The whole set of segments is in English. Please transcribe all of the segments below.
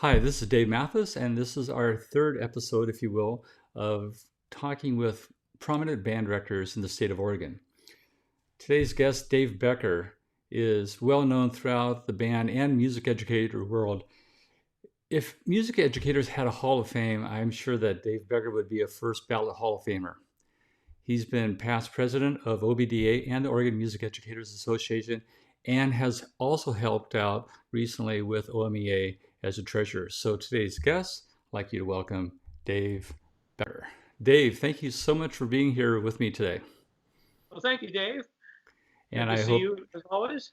Hi, this is Dave Mathis, and this is our third episode, if you will, of talking with prominent band directors in the state of Oregon. Today's guest, Dave Becker, is well known throughout the band and music educator world. If music educators had a Hall of Fame, I'm sure that Dave Becker would be a first ballot Hall of Famer. He's been past president of OBDA and the Oregon Music Educators Association and has also helped out recently with OMEA as a treasurer. So today's guest, I'd like you to welcome Dave Becker. Dave, thank you so much for being here with me today. Well, thank you, Dave. Good And to I see hope, you as always.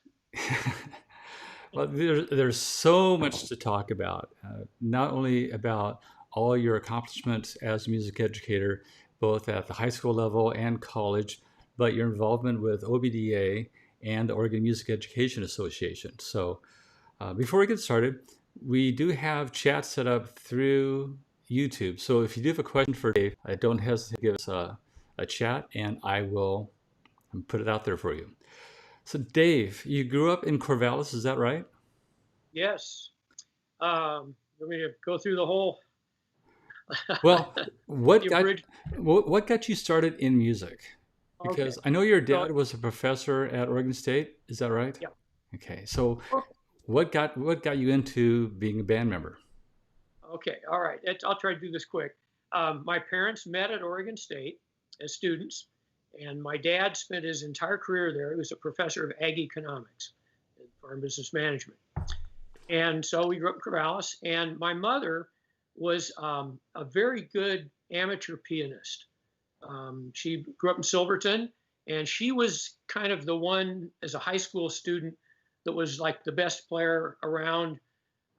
well, there's so much to talk about, not only about all your accomplishments as a music educator, both at the high school level and college, but your involvement with OBDA and the Oregon Music Education Association. So before we get started, we do have chat set up through YouTube. So if you do have a question for Dave, don't hesitate to give us a chat and I will put it out there for you. So Dave, you grew up in Corvallis, is that right? Yes. Let me go through the whole Well, the what got abridged. what got you started in music? Okay. Because I know your So dad was a professor at Oregon State, is that right? yeah. Okay. So Okay. what got you into being a band member? Okay. All right. I'll try to do this quick. My parents met at Oregon State as students, and my dad spent his entire career there. He was a professor of ag economics and farm business management. And so we grew up in Corvallis, and my mother was a very good amateur pianist. She grew up in Silverton, and she was kind of the one as a high school student that was like the best player around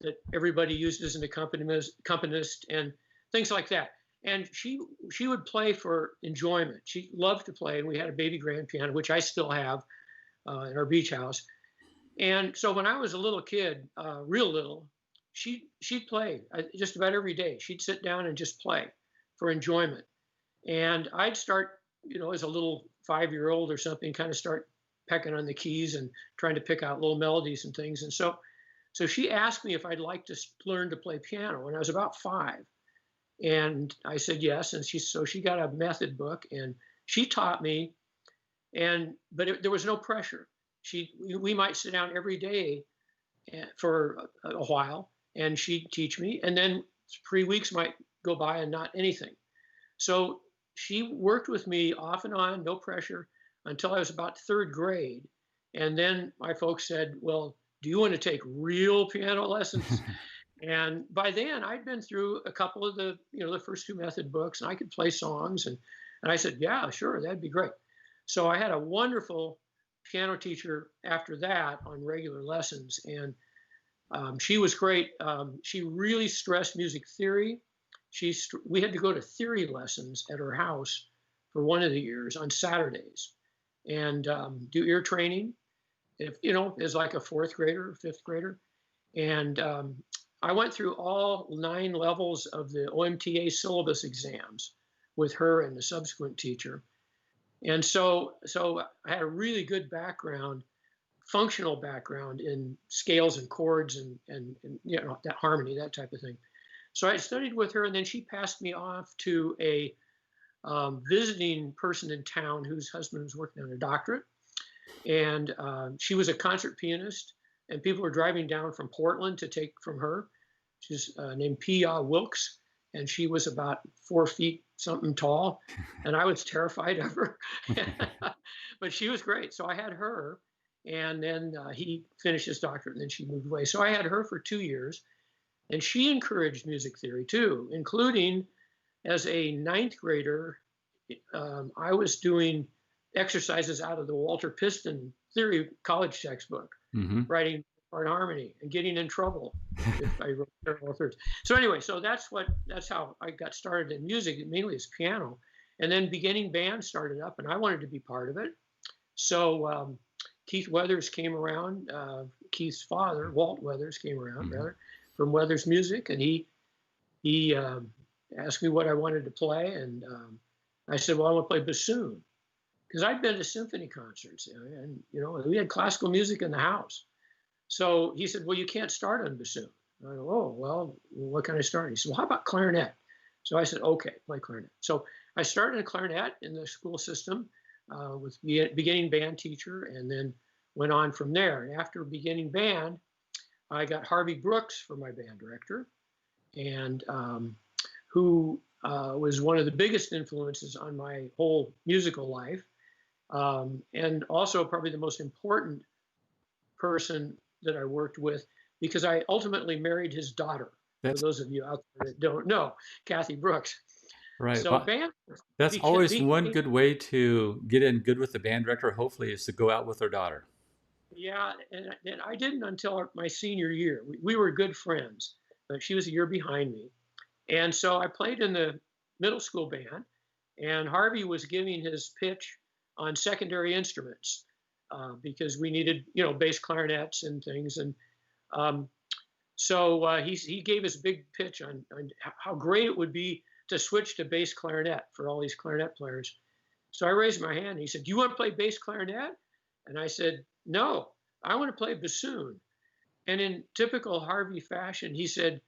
that everybody used as an accompanist and things like that. And she would play for enjoyment. She loved to play, and we had a baby grand piano, which I still have in our beach house. And so when I was a little kid, real little, she'd play just about every day. She'd sit down and just play for enjoyment. And I'd start, as a little 5-year-old or something, kind of start pecking on the keys and trying to pick out little melodies and things. And so she asked me if I'd like to learn to play piano when I was about 5. And I said yes. And she got a method book and she taught me. There was no pressure. We might sit down every day for a while, and she'd teach me, and then 3 weeks might go by and not anything. So she worked with me off and on, no pressure, until I was about third grade. And then my folks said, "Well, do you want to take real piano lessons?" And by then, I'd been through a couple of the first 2 method books, and I could play songs. And I said, "Yeah, sure, that'd be great." So I had a wonderful piano teacher after that on regular lessons, and she was great. She really stressed music theory. We had to go to theory lessons at her house for one of the years on Saturdays, and do ear training. If as like a fourth grader or fifth grader, and I went through all 9 levels of the OMTA syllabus exams with her and the subsequent teacher. And so I had a really good background, functional background in scales and chords and that harmony, that type of thing. So I studied with her, and then she passed me off to a visiting person in town whose husband was working on a doctorate, and she was a concert pianist, and people were driving down from Portland to take from her. She's named Pia Wilkes, and she was about 4 feet something tall, and I was terrified of her. But she was great. So I had her, and then he finished his doctorate, and then she moved away. So I had her for 2 years, and she encouraged music theory too, including as a ninth grader. I was doing exercises out of the Walter Piston theory college textbook, Mm-hmm. writing part harmony and getting in trouble if I wrote parallel thirds. So anyway, that's how I got started in music, mainly as piano, and then beginning band started up, and I wanted to be part of it. So Keith Weathers came around. Keith's father, Walt Weathers, came around Mm-hmm. rather from Weathers Music, and he asked me what I wanted to play, and I said, well, I want to play bassoon because I'd been to symphony concerts, and we had classical music in the house. So he said, well, you can't start on bassoon. I go, oh, well, what can I start? He said, well, how about clarinet? So I said, okay, play clarinet. So I started in clarinet in the school system with beginning band teacher, and then went on from there. And after beginning band, I got Harvey Brooks for my band director, and who was one of the biggest influences on my whole musical life, and also probably the most important person that I worked with, because I ultimately married his daughter. For That's those of you out there that don't know, Kathy Brooks. right. So Well, band that's became, always one became good way to get in good with the band director, hopefully, is to go out with their daughter. yeah, and I didn't until my senior year. We were good friends, but she was a year behind me. And so I played in the middle school band, and Harvey was giving his pitch on secondary instruments because we needed, bass clarinets and things. And um, so he gave his big pitch on how great it would be to switch to bass clarinet for all these clarinet players. So I raised my hand. And he said, "Do you want to play bass clarinet?" And I said, "No, I want to play bassoon." And in typical Harvey fashion, he said,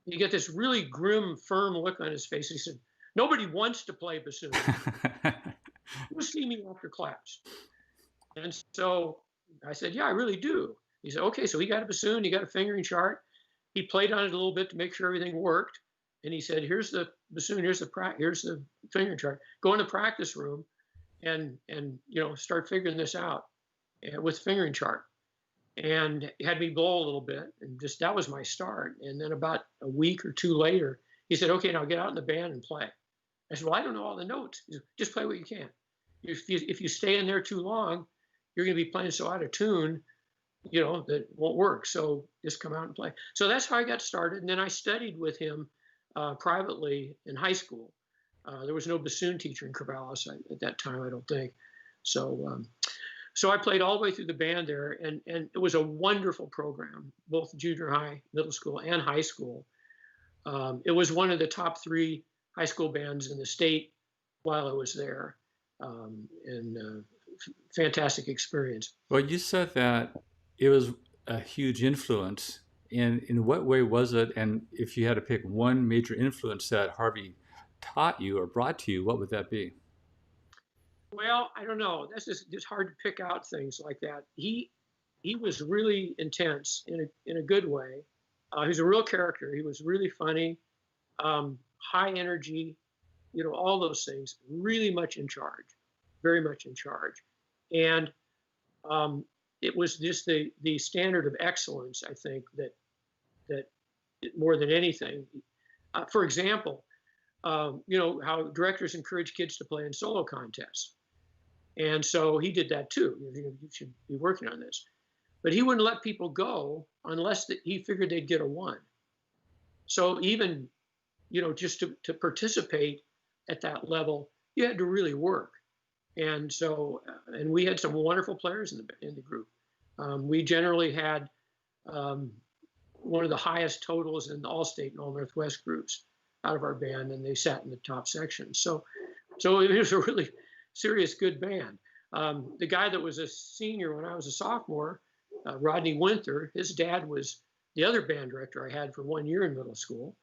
you get this really grim, firm look on his face. He said, "Nobody wants to play bassoon. You'll see me after class." And so I said, "Yeah, I really do." He said, "Okay." So he got a bassoon, he got a fingering chart. He played on it a little bit to make sure everything worked. And he said, "Here's the bassoon, here's the fingering chart. Go in the practice room and start figuring this out with fingering chart." And had me blow a little bit, and just that was my start. And then about a week or two later, he said, "Okay, now get out in the band and play." I said, "Well, I don't know all the notes." He said, "Just play what you can. If you stay in there too long, you're going to be playing so out of tune, that won't work. So just come out and play." So that's how I got started. And then I studied with him privately in high school. There was no bassoon teacher in Corvallis at that time, I don't think. So I played all the way through the band there, and it was a wonderful program, both junior high, middle school, and high school. It was one of the top three high school bands in the state while I was there, and fantastic experience. Well, you said that it was a huge influence. In what way was it? And if you had to pick one major influence that Harvey taught you or brought to you, what would that be? Well, I don't know. That's just hard to pick out things like that. He was really intense in a good way. He's a real character. He was really funny, high energy, all those things. Really much in charge, very much in charge, and um, it was just the standard of excellence. I think that more than anything. For example, how directors encourage kids to play in solo contests. And so he did that too. You should be working on this. But he wouldn't let people go unless he figured they'd get a one. So even, just to participate at that level, you had to really work. And so, and we had some wonderful players in the group. We generally had um, one of the highest totals in the All-State and All-Northwest groups out of our band, and they sat in the top section. So it was a really serious, good band. The guy that was a senior when I was a sophomore, Rodney Winther, his dad was the other band director I had for 1 year in middle school.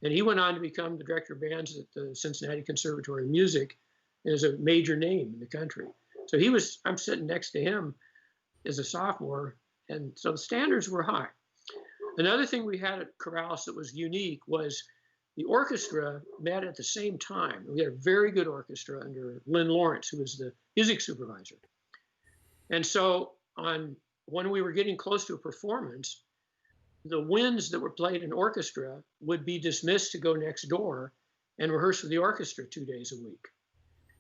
And he went on to become the director of bands at the Cincinnati Conservatory of Music, and is a major name in the country. So I'm sitting next to him as a sophomore. And so the standards were high. Another thing we had at Corvallis that was unique was the orchestra met at the same time. We had a very good orchestra under Lynn Lawrence, who was the music supervisor. And so when we were getting close to a performance, the winds that were played in orchestra would be dismissed to go next door and rehearse with the orchestra 2 days a week.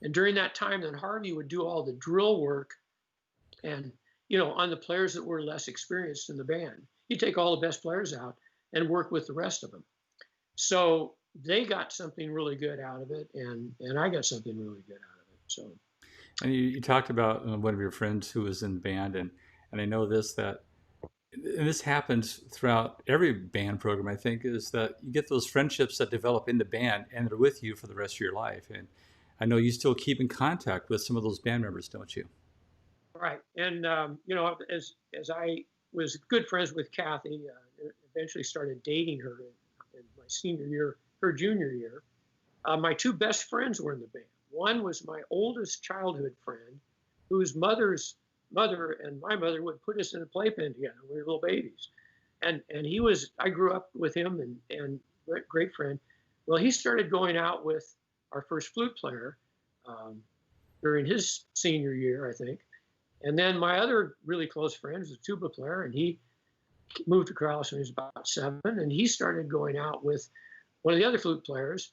And during that time, then Harvey would do all the drill work and, on the players that were less experienced in the band. He'd take all the best players out and work with the rest of them. So they got something really good out of it, and I got something really good out of it. So, And you talked about one of your friends who was in the band, and I know and this happens throughout every band program, I think, is that you get those friendships that develop in the band and they're with you for the rest of your life. And I know you still keep in contact with some of those band members, don't you? right. And, as I was good friends with Kathy eventually started dating her in my senior year, her junior year. My two best friends were in the band. One was my oldest childhood friend, whose mother's mother and my mother would put us in a playpen together when we were little babies. And he was, I grew up with him and great friend. Well, he started going out with our first flute player during his senior year, I think. And then my other really close friend was a tuba player, and he moved to Corrales when he was about 7, and he started going out with one of the other flute players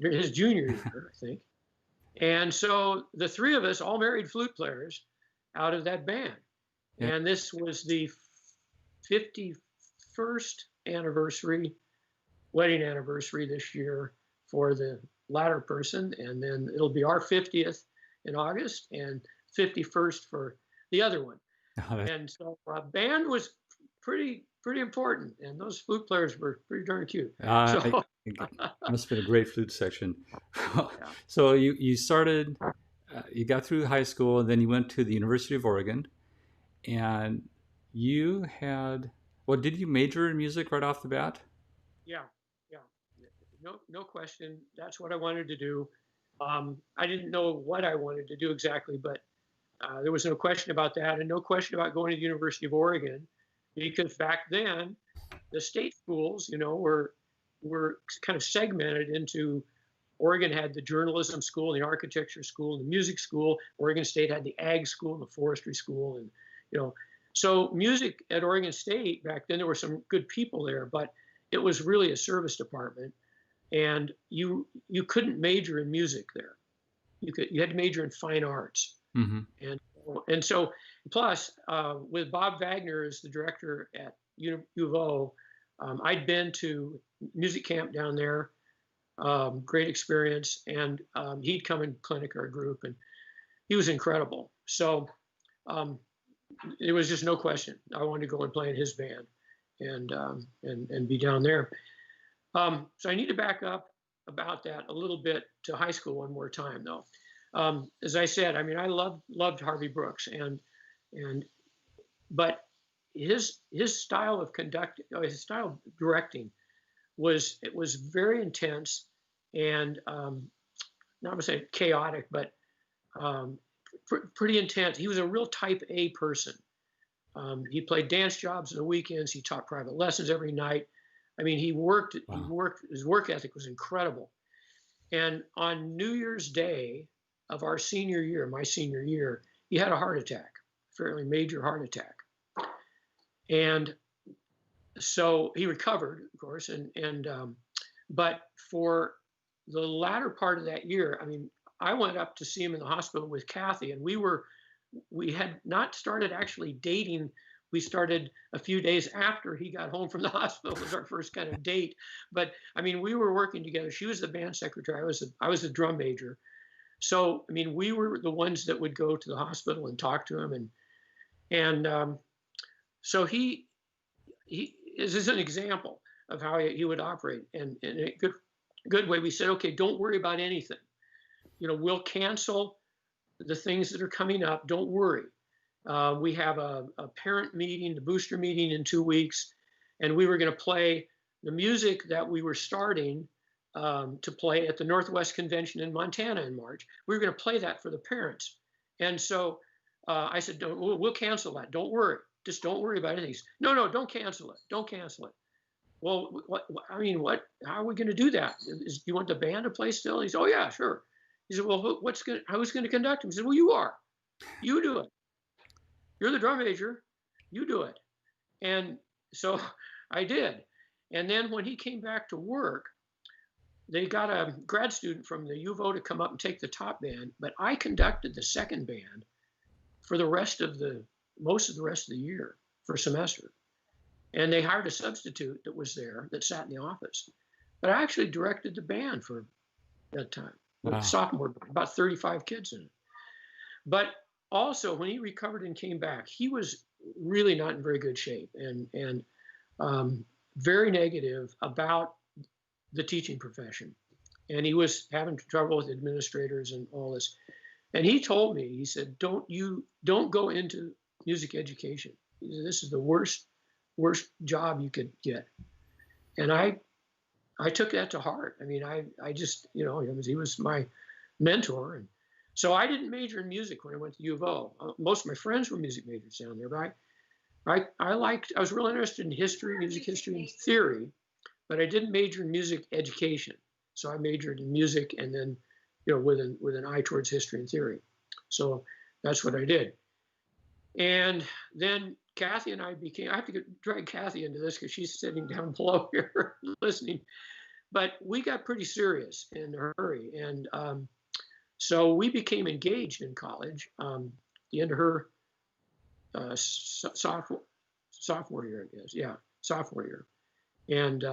his junior year, I think. And so the three of us all married flute players out of that band. Yeah. And this was the 51st anniversary, wedding anniversary this year for the latter person. And then it'll be our 50th in August and 51st for the other one. And so band was pretty important, and those flute players were pretty darn cute. It must have been a great flute section. So you started, you got through high school, and then you went to the University of Oregon, and you had, well, did you major in music right off the bat? Yeah. No question. That's what I wanted to do. I didn't know what I wanted to do exactly, but there was no question about that, and no question about going to the University of Oregon, because back then the state schools, were kind of segmented into. Oregon had the journalism school, the architecture school, the music school. Oregon State had the ag school, the forestry school, and so music at Oregon State back then, there were some good people there, but it was really a service department, and you couldn't major in music there. You had to major in fine arts. Mm-hmm. And so, plus, with Bob Wagner as the director at U of O, I'd been to music camp down there, great experience, and he'd come and clinic our group, and he was incredible. So it was just no question. I wanted to go and play in his band and be down there. So I need to back up about that a little bit to high school one more time, though. As I said, I mean, I loved Harvey Brooks, but his style of his style of directing was very intense and not to say chaotic, but pretty intense. He was a real type A person. He played dance jobs on the weekends. He taught private lessons every night. I mean, he worked. His work ethic was incredible. And on New Year's Day of our senior year, my senior year, he had a heart attack, fairly major heart attack. And so he recovered, of course, but for the latter part of that year, I mean, I went up to see him in the hospital with Kathy, and we had not started actually dating. We started a few days after he got home from the hospital. It was our first kind of date. But I mean, we were working together. She was the band secretary. I was the drum major. So I mean, we were the ones that would go to the hospital and talk to him, and so he this is an example of how he would operate. And in a good way, we said, okay, don't worry about anything. We'll cancel the things that are coming up. Don't worry. We have a parent meeting, the booster meeting in 2 weeks, and we were going to play the music that we were starting to play at the Northwest Convention in Montana in March. We were going to play that for the parents. And so I said, we'll cancel that. Don't worry. Just don't worry about anything. No, don't cancel it. Don't cancel it. Well, how are we going to do that? Do you want the band to play still? He said, oh yeah, sure. He said, well, who's going to conduct him? He said, well, you are. You do it. You're the drum major. You do it. And so I did. And then when he came back to work, they got a grad student from the U of O to come up and take the top band, but I conducted the second band for most of the rest of the year for a semester. And they hired a substitute that was there that sat in the office. But I actually directed the band for that time. Wow. Sophomore, about 35 kids in it. But also, when he recovered and came back, he was really not in very good shape and very negative about the teaching profession. And he was having trouble with administrators and all this. And he told me, he said, don't go into music education. He said, this is the worst worst job you could get. And I took that to heart. I mean, I just, he was my mentor. And so I didn't major in music when I went to U of O. Most of my friends were music majors down there, but I was really interested in history, music history, and theory, but I didn't major in music education. So I majored in music and then, with an eye towards history and theory. So that's what I did. And then Kathy and I have to drag Kathy into this because she's sitting down below here listening. But we got pretty serious in a hurry. And so we became engaged in college, the end of her sophomore year, I guess. Yeah, sophomore year. And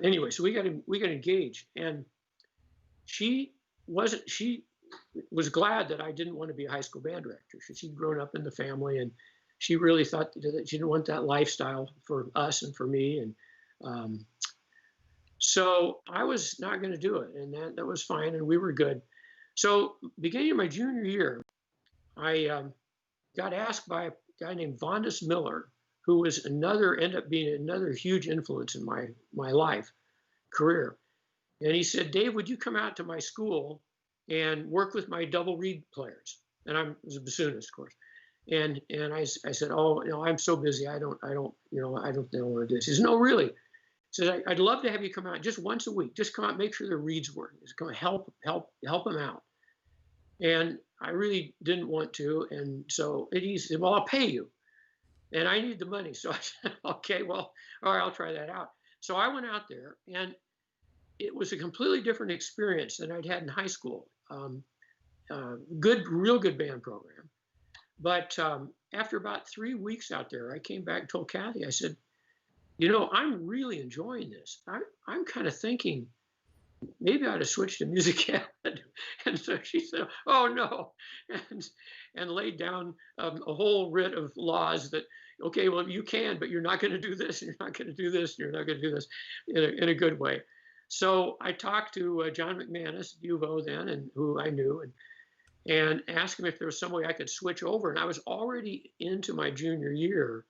anyway, so we got engaged, and she was glad that I didn't want to be a high school band director. She'd grown up in the family, and she really thought that she didn't want that lifestyle for us and for me. And so I was not going to do it, and that was fine, and we were good. So beginning of my junior year, I got asked by a guy named Vondas Miller, who was ended up being another huge influence in my life, career. And he said, Dave, would you come out to my school and work with my double reed players? And I was a bassoonist, of course. And I said, oh, I'm so busy. I don't want to do this. He said, no, really. He said, I'd love to have you come out just once a week. Just come out, make sure the reeds work. Just come help them out. And I really didn't want to. And so he said, well, I'll pay you. And I need the money. So I said, okay, well, all right, I'll try that out. So I went out there, and it was a completely different experience than I'd had in high school. Real good band program. But after about 3 weeks out there, I came back and told Kathy, I said, I'm really enjoying this. I'm kind of thinking maybe I ought to switch to music ed. And so she said, oh, no, and laid down a whole writ of laws that, okay, well, you can, but you're not going to do this, and you're not going to do this, and you're not going to do this in a good way. So I talked to John McManus, U of O then, and who I knew, and asked him if there was some way I could switch over. And I was already into my junior year.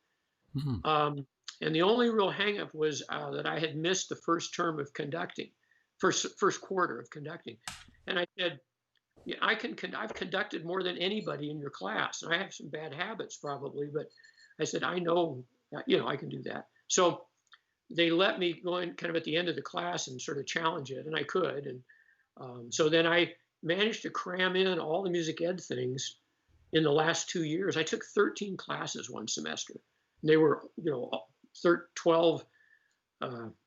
Mm-hmm. And the only real hangup was that I had missed the first term of conducting, first quarter of conducting. And I said, yeah, I've conducted more than anybody in your class. And I have some bad habits probably, but I said, I know, I can do that. So they let me go in kind of at the end of the class and sort of challenge it, and I could. And so then I managed to cram in all the music ed things in the last 2 years. I took 13 classes one semester. And they were, 12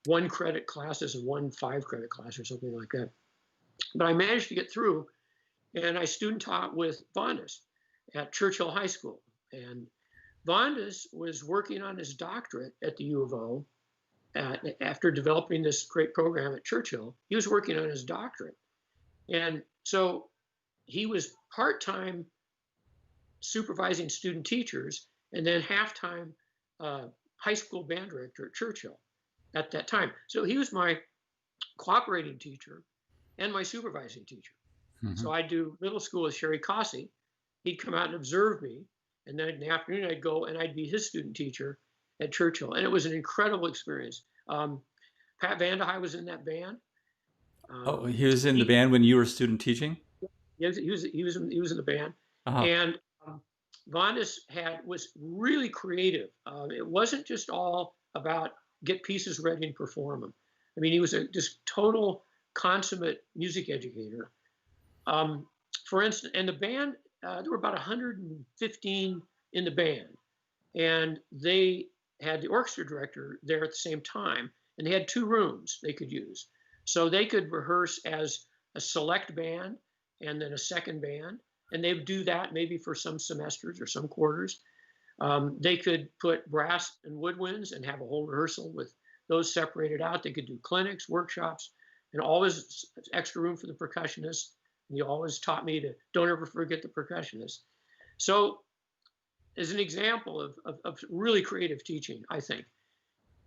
1 credit classes and 1 5 credit class or something like that. But I managed to get through, and I student taught with Vondas at Churchill High School. And Vondas was working on his doctorate at the U of O. After developing this great program at Churchill, he was working on his doctorate. And so he was part-time supervising student teachers and then half-time high school band director at Churchill at that time. So he was my cooperating teacher and my supervising teacher. Mm-hmm. So I'd do middle school with Sherry Cossey. He'd come out and observe me. And then in the afternoon, I'd go and I'd be his student teacher at Churchill. And it was an incredible experience. Pat Vandehei was in that band. He was in the band when you were student teaching? Yes, he was in the band. Uh-huh. And Vondas was really creative. It wasn't just all about get pieces ready and perform them. I mean, he was a just total consummate music educator. For instance, and the band, there were about 115 in the band, and they had the orchestra director there at the same time, and they had 2 rooms they could use. So they could rehearse as a select band and then a second band, and they would do that maybe for some semesters or some quarters. They could put brass and woodwinds and have a whole rehearsal with those separated out. They could do clinics, workshops, and always extra room for the percussionists. And he always taught me to don't ever forget the percussionists. So as an example of really creative teaching, I think,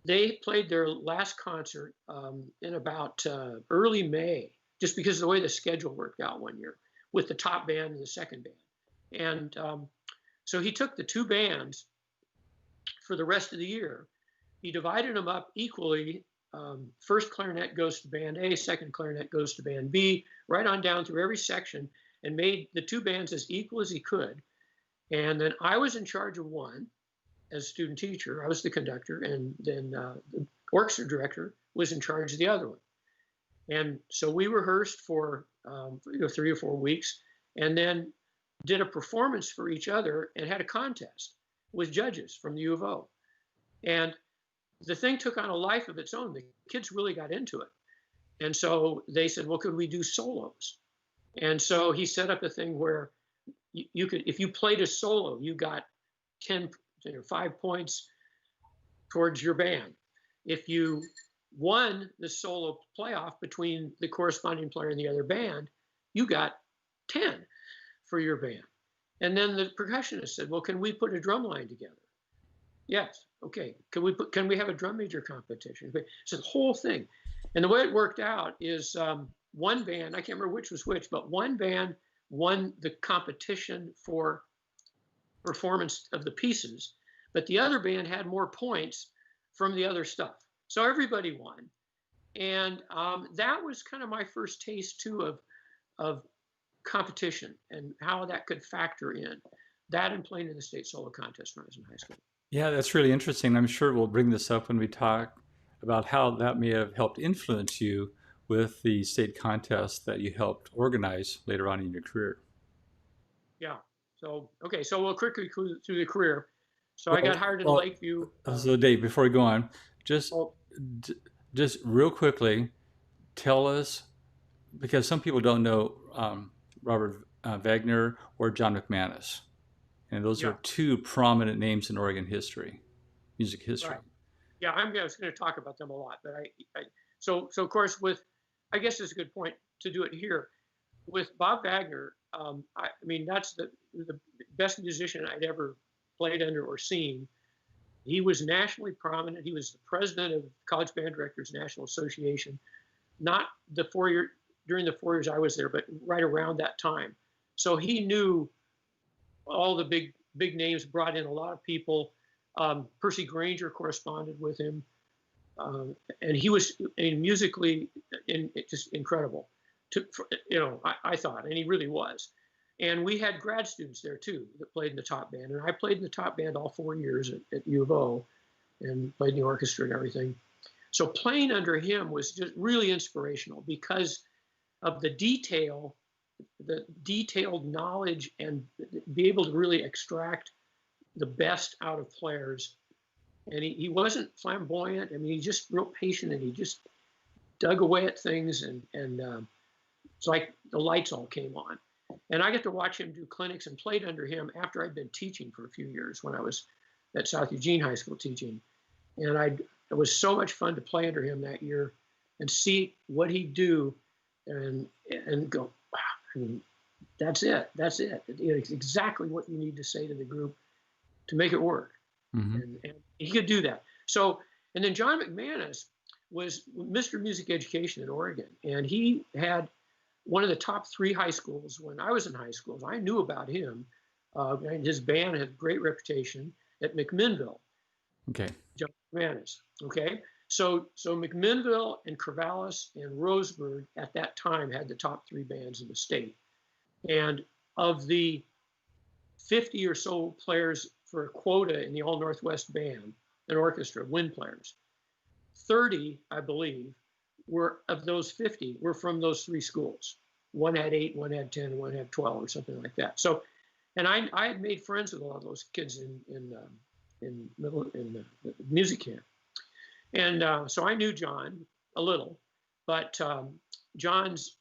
they played their last concert in about early May, just because of the way the schedule worked out one year with the top band and the second band. And So he took the two bands for the rest of the year. He divided them up equally. First clarinet goes to band A, second clarinet goes to band B, right on down through every section, and made the two bands as equal as he could. And then I was in charge of one as student teacher. I was the conductor, and then the orchestra director was in charge of the other one. And so we rehearsed for 3 or 4 weeks, and then did a performance for each other and had a contest with judges from the U of O. And the thing took on a life of its own. The kids really got into it. And so they said, well, could we do solos? And so he set up a thing where you could, if you played a solo, you got 5 points towards your band. If you won the solo playoff between the corresponding player and the other band, you got 10 for your band. And then the percussionist said, well, can we put a drum line together? Yes. Okay. Can we have a drum major competition? So the whole thing. And the way it worked out is one band, I can't remember which was which, but one band won the competition for performance of the pieces, but the other band had more points from the other stuff. So everybody won. And that was kind of my first taste too of competition and how that could factor in. That and playing in the state solo contest when I was in high school. Yeah, that's really interesting. I'm sure we'll bring this up when we talk about how that may have helped influence you with the state contest that you helped organize later on in your career. Yeah. So, okay. So we'll quickly go through the career. So I got hired in Lakeview. So Dave, before we go on, just real quickly, tell us, because some people don't know Robert Wagner or John McManus. And those are two prominent names in Oregon history, music history. Right. Yeah, I was going to talk about them a lot, but so of course I guess it's a good point to do it here. With Bob Wagner, I mean that's the best musician I'd ever played under or seen. He was nationally prominent. He was the president of College Band Directors National Association, not during the 4 years I was there, but right around that time. So he knew all the big names, brought in a lot of people. Percy Granger corresponded with him, and he was musically just incredible. I thought, and he really was. And we had grad students there too that played in the top band, and I played in the top band all 4 years at U of O, and played in the orchestra and everything. So playing under him was just really inspirational because of the detailed knowledge, and be able to really extract the best out of players. And he wasn't flamboyant. I mean, he's just real patient, and he just dug away at things, and it's like the lights all came on. And I got to watch him do clinics and played under him after I'd been teaching for a few years when I was at South Eugene High School teaching. And it was so much fun to play under him that year and see what he'd do and go, wow, I mean, that's it. It's exactly what you need to say to the group to make it work. Mm-hmm. And he could do that. So, and then John McManus was Mr. Music Education in Oregon. And he had one of the top 3 high schools when I was in high school. I knew about him. And his band had great reputation at McMinnville. Okay. John McManus. Okay. So McMinnville and Corvallis and Roseburg at that time had the top 3 bands in the state. And of the 50 or so players for a quota in the All Northwest Band, an orchestra, wind players, 30, I believe, of those 50 were from those 3 schools. One had 8, one had 10, and one had 12, or something like that. So, and I had made friends with a lot of those kids in the music camp, and so I knew John a little, but 2 of John's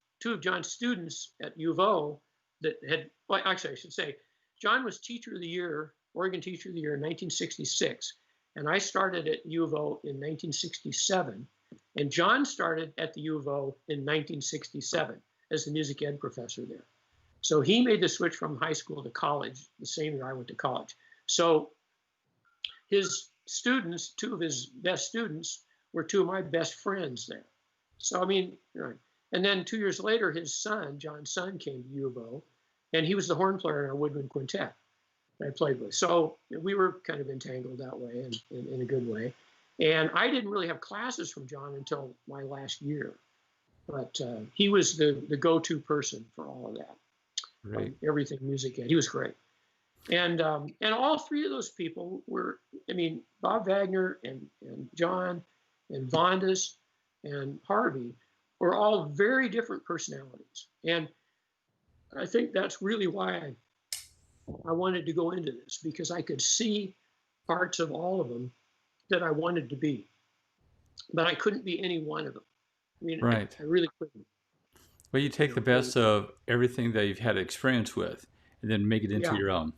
students at U of O that had, well, actually I should say, John was Teacher of the Year, Oregon Teacher of the Year in 1966, and I started at U of O in 1967. And John started at the U of O in 1967 as the music ed professor there. So he made the switch from high school to college the same year I went to college. So his students, 2 of his best students, were 2 of my best friends there. So, I mean, and then 2 years later, his son, John's son, came to U of O, and he was the horn player in our woodwind quintet. that I played with. So we were kind of entangled that way, and in a good way. And I didn't really have classes from John until my last year, but he was the go-to person for all of that, Right. everything music ed. He was great. And all three of those people were, I mean, Bob Wagner and John and Vondas and Harvey were all very different personalities. And I think that's really why I wanted to go into this, because I could see parts of all of them that I wanted to be, but I couldn't be any one of them. I mean, Right. I really couldn't. Well, you take the And best of everything that you've had experience with and then make it into yeah, your own.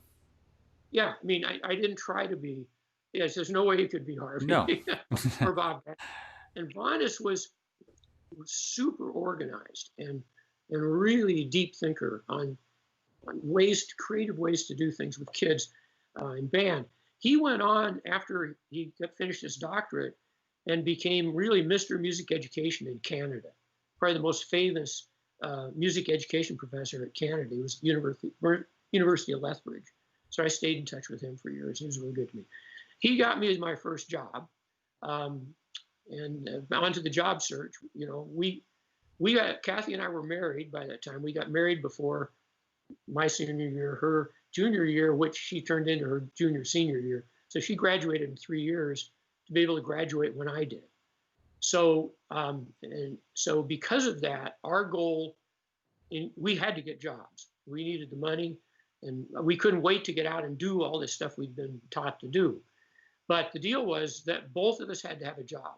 yeah. I mean, I didn't try to be. Yes, there's no way it could be No. Harvey or Bob. And Vondas was super organized and really deep thinker on creative ways to do things with kids in band. He went on after he finished his doctorate and became really Mr. Music Education in Canada, probably the most famous music education professor at Canada. He was University of Lethbridge. So I stayed in touch with him for years. He was really good to me. He got me my first job, and onto the job search. You know, we got, Kathy and I were married by that time. We got married before my senior year, her junior year, which she turned into her senior year. So she graduated in 3 years to be able to graduate when I did. So, and so because of that, our goal, we had to get jobs. We needed the money, and we couldn't wait to get out and do all this stuff we'd been taught to do. But the deal was that both of us had to have a job.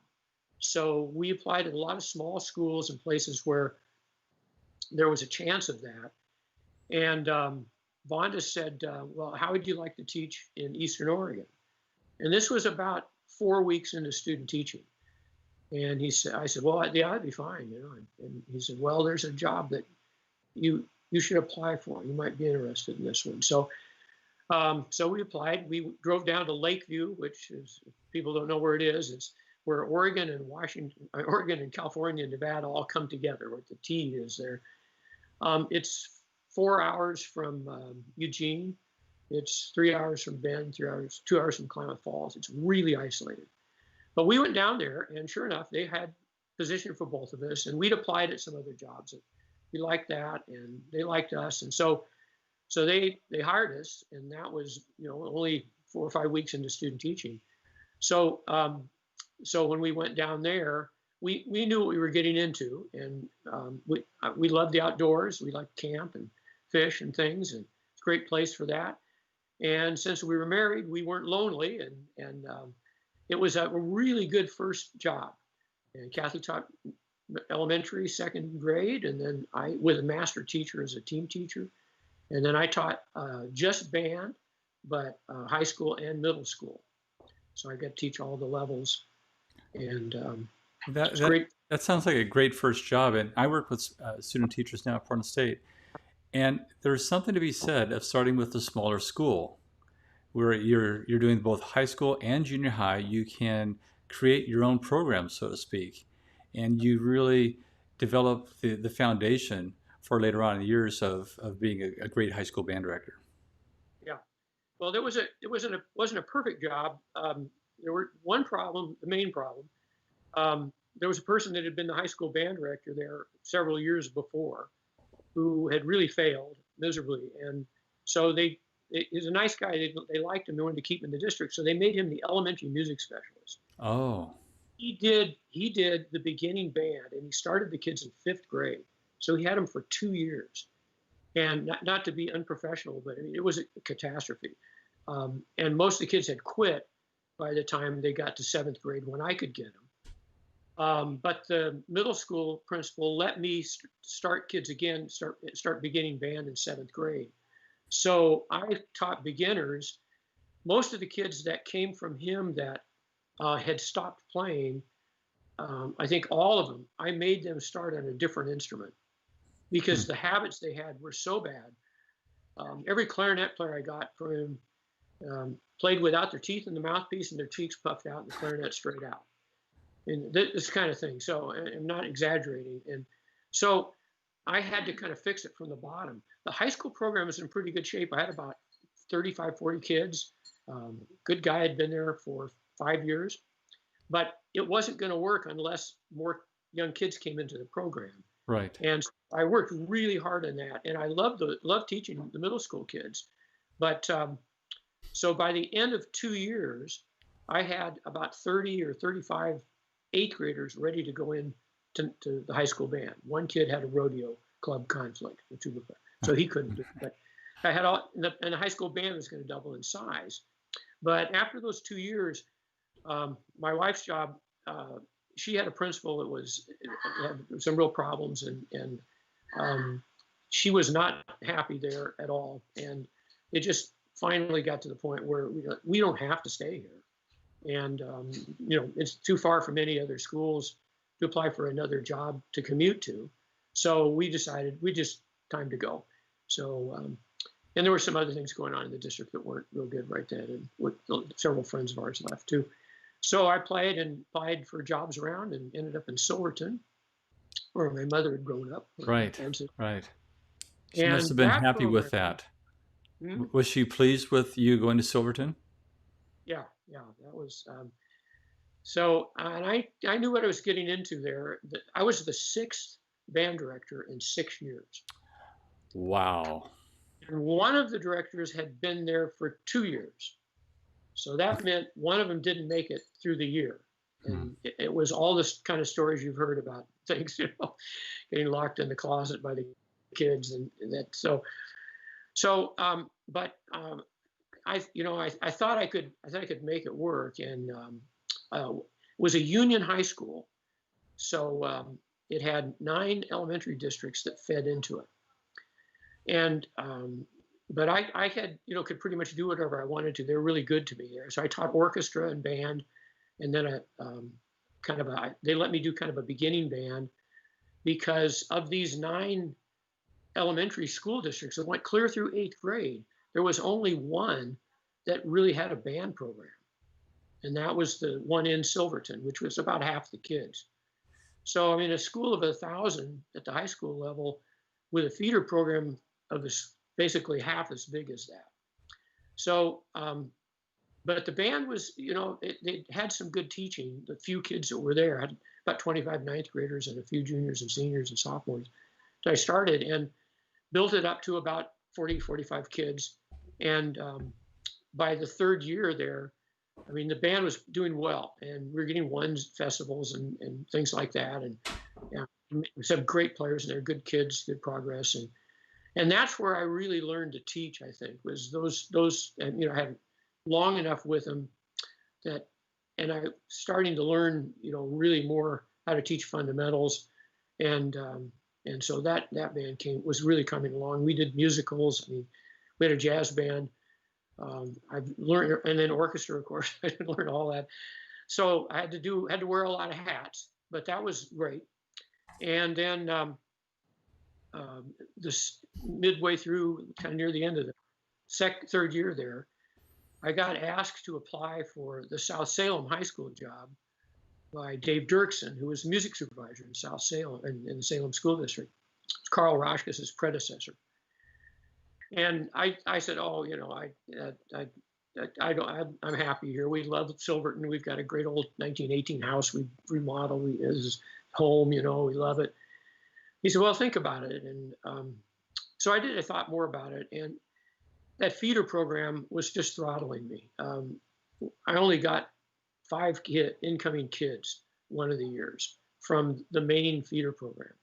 So we applied at a lot of small schools and places where there was a chance of that. And Vonda said, well, how would you like to teach in Eastern Oregon? And this was about 4 weeks into student teaching. And I said, well, yeah, that'd be fine, you know. And he said, well, there's a job that you should apply for. You might be interested in this one. So so we applied. We drove down to Lakeview, which is, if people don't know where it is, it's where Oregon and Oregon and California and Nevada all come together, where the T is there. It's 4 hours from Eugene. It's 3 hours from Bend, 2 hours from Klamath Falls. It's really isolated. But we went down there, and sure enough, they had position for both of us, and we'd applied at some other jobs. And we liked that, and they liked us, and so they hired us, and that was, you know, only 4 or 5 weeks into student teaching. So so when we went down there, we knew what we were getting into, and we loved the outdoors. We liked camp and fish and things, and it's a great place for that. And since we were married, we weren't lonely, and it was a really good first job. And Kathy taught elementary, second grade, and then I, with a master teacher as a team teacher. And then I taught just band, but high school and middle school. So I got to teach all the levels, and it's great. That sounds like a great first job. And I work with student teachers now at Portland State, and there's something to be said of starting with a smaller school, where you're doing both high school and junior high. You can create your own program, so to speak, and you really develop the foundation for later on in the years of being a great high school band director. Yeah. Well, it wasn't a perfect job. There were one problem, the main problem. There was a person that had been the high school band director there several years before, who had really failed miserably, and so he's a nice guy. They liked him. They wanted to keep him in the district, so they made him the elementary music specialist. Oh. He did the beginning band, and he started the kids in 5th grade. So he had them for 2 years, and not to be unprofessional, but I mean, it was a catastrophe. And most of the kids had quit by the time they got to 7th grade when I could get them. But the middle school principal let me start kids again, start beginning band in 7th grade. So I taught beginners. Most of the kids that came from him that had stopped playing, I think all of them, I made them start on a different instrument, because the habits they had were so bad. Every clarinet player I got from him played without their teeth in the mouthpiece and their cheeks puffed out and the clarinet straight out. And this kind of thing. So I'm not exaggerating. And so I had to kind of fix it from the bottom. The high school program was in pretty good shape. I had about 35, 40 kids. Good guy, had been there for 5 years, but it wasn't going to work unless more young kids came into the program. Right. And I worked really hard on that, and I loved teaching the middle school kids. But so by the end of 2 years, I had about 30 or 35 eighth graders ready to go in to the high school band. One kid had a rodeo club conflict, the tuba player, so he couldn't do it. But I had all, and the high school band was going to double in size. But after those 2 years, my wife's job, she had a principal that had some real problems, and she was not happy there at all. And it just finally got to the point where we don't have to stay here. And, it's too far from any other schools to apply for another job to commute to. So we decided time to go. So, and there were some other things going on in the district that weren't real good right then. And with several friends of ours left too. So I applied for jobs around and ended up in Silverton, where my mother had grown up. Right. So, right. She must have been happy with that. Was she pleased with you going to Silverton? Yeah, that was. So, and I knew what I was getting into there. I was the 6th band director in 6 years. Wow. And one of the directors had been there for 2 years. So that meant one of them didn't make it through the year. And it was all this kind of stories you've heard about things, getting locked in the closet by the kids and that. But I thought I could make it work. And it was a union high school. So it had 9 elementary districts that fed into it. And but I had, could pretty much do whatever I wanted to. They were really good to me there. So I taught orchestra and band, and then they let me do kind of a beginning band, because of these 9 elementary school districts that went clear through 8th grade, there was only one that really had a band program. And that was the one in Silverton, which was about half the kids. So, I mean, a school of 1,000 at the high school level with a feeder program of basically half as big as that. So, but the band was, it had some good teaching. The few kids that were there, had about 25 ninth graders and a few juniors and seniors and sophomores. So I started and built it up to about 40, 45 kids. And by the 3rd year there, I mean, the band was doing well, and we were getting festivals and things like that. And some great players, and they're good kids, good progress. And that's where I really learned to teach, I think, was those, and, I had long enough with them and I starting to learn, really more how to teach fundamentals. And so that band was really coming along. We did musicals. I mean, we had a jazz band. I've learned, and then orchestra, of course. I didn't learn all that. So I had to wear a lot of hats, but that was great. And then this midway through, kind of near the end of the 3rd year there, I got asked to apply for the South Salem High School job by Dave Dirksen, who was the music supervisor in South Salem, in the Salem School District. It's Carl Roschke's predecessor. And I said, oh, I'm happy here. We love Silverton. We've got a great old 1918 house we remodeled. This is home, we love it. He said, well, think about it. And so I did. I thought more about it. And that feeder program was just throttling me. I only got 5 incoming kids one of the years from the main feeder program.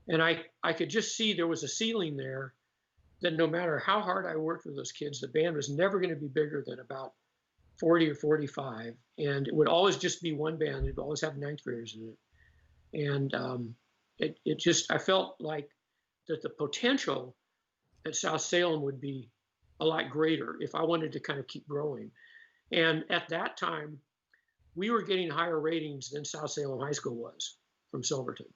And I could just see there was a ceiling there, that no matter how hard I worked with those kids, the band was never going to be bigger than about 40 or 45. And it would always just be one band. It'd always have ninth graders in it. And I felt like that the potential at South Salem would be a lot greater if I wanted to kind of keep growing. And at that time, we were getting higher ratings than South Salem High School was from Silverton.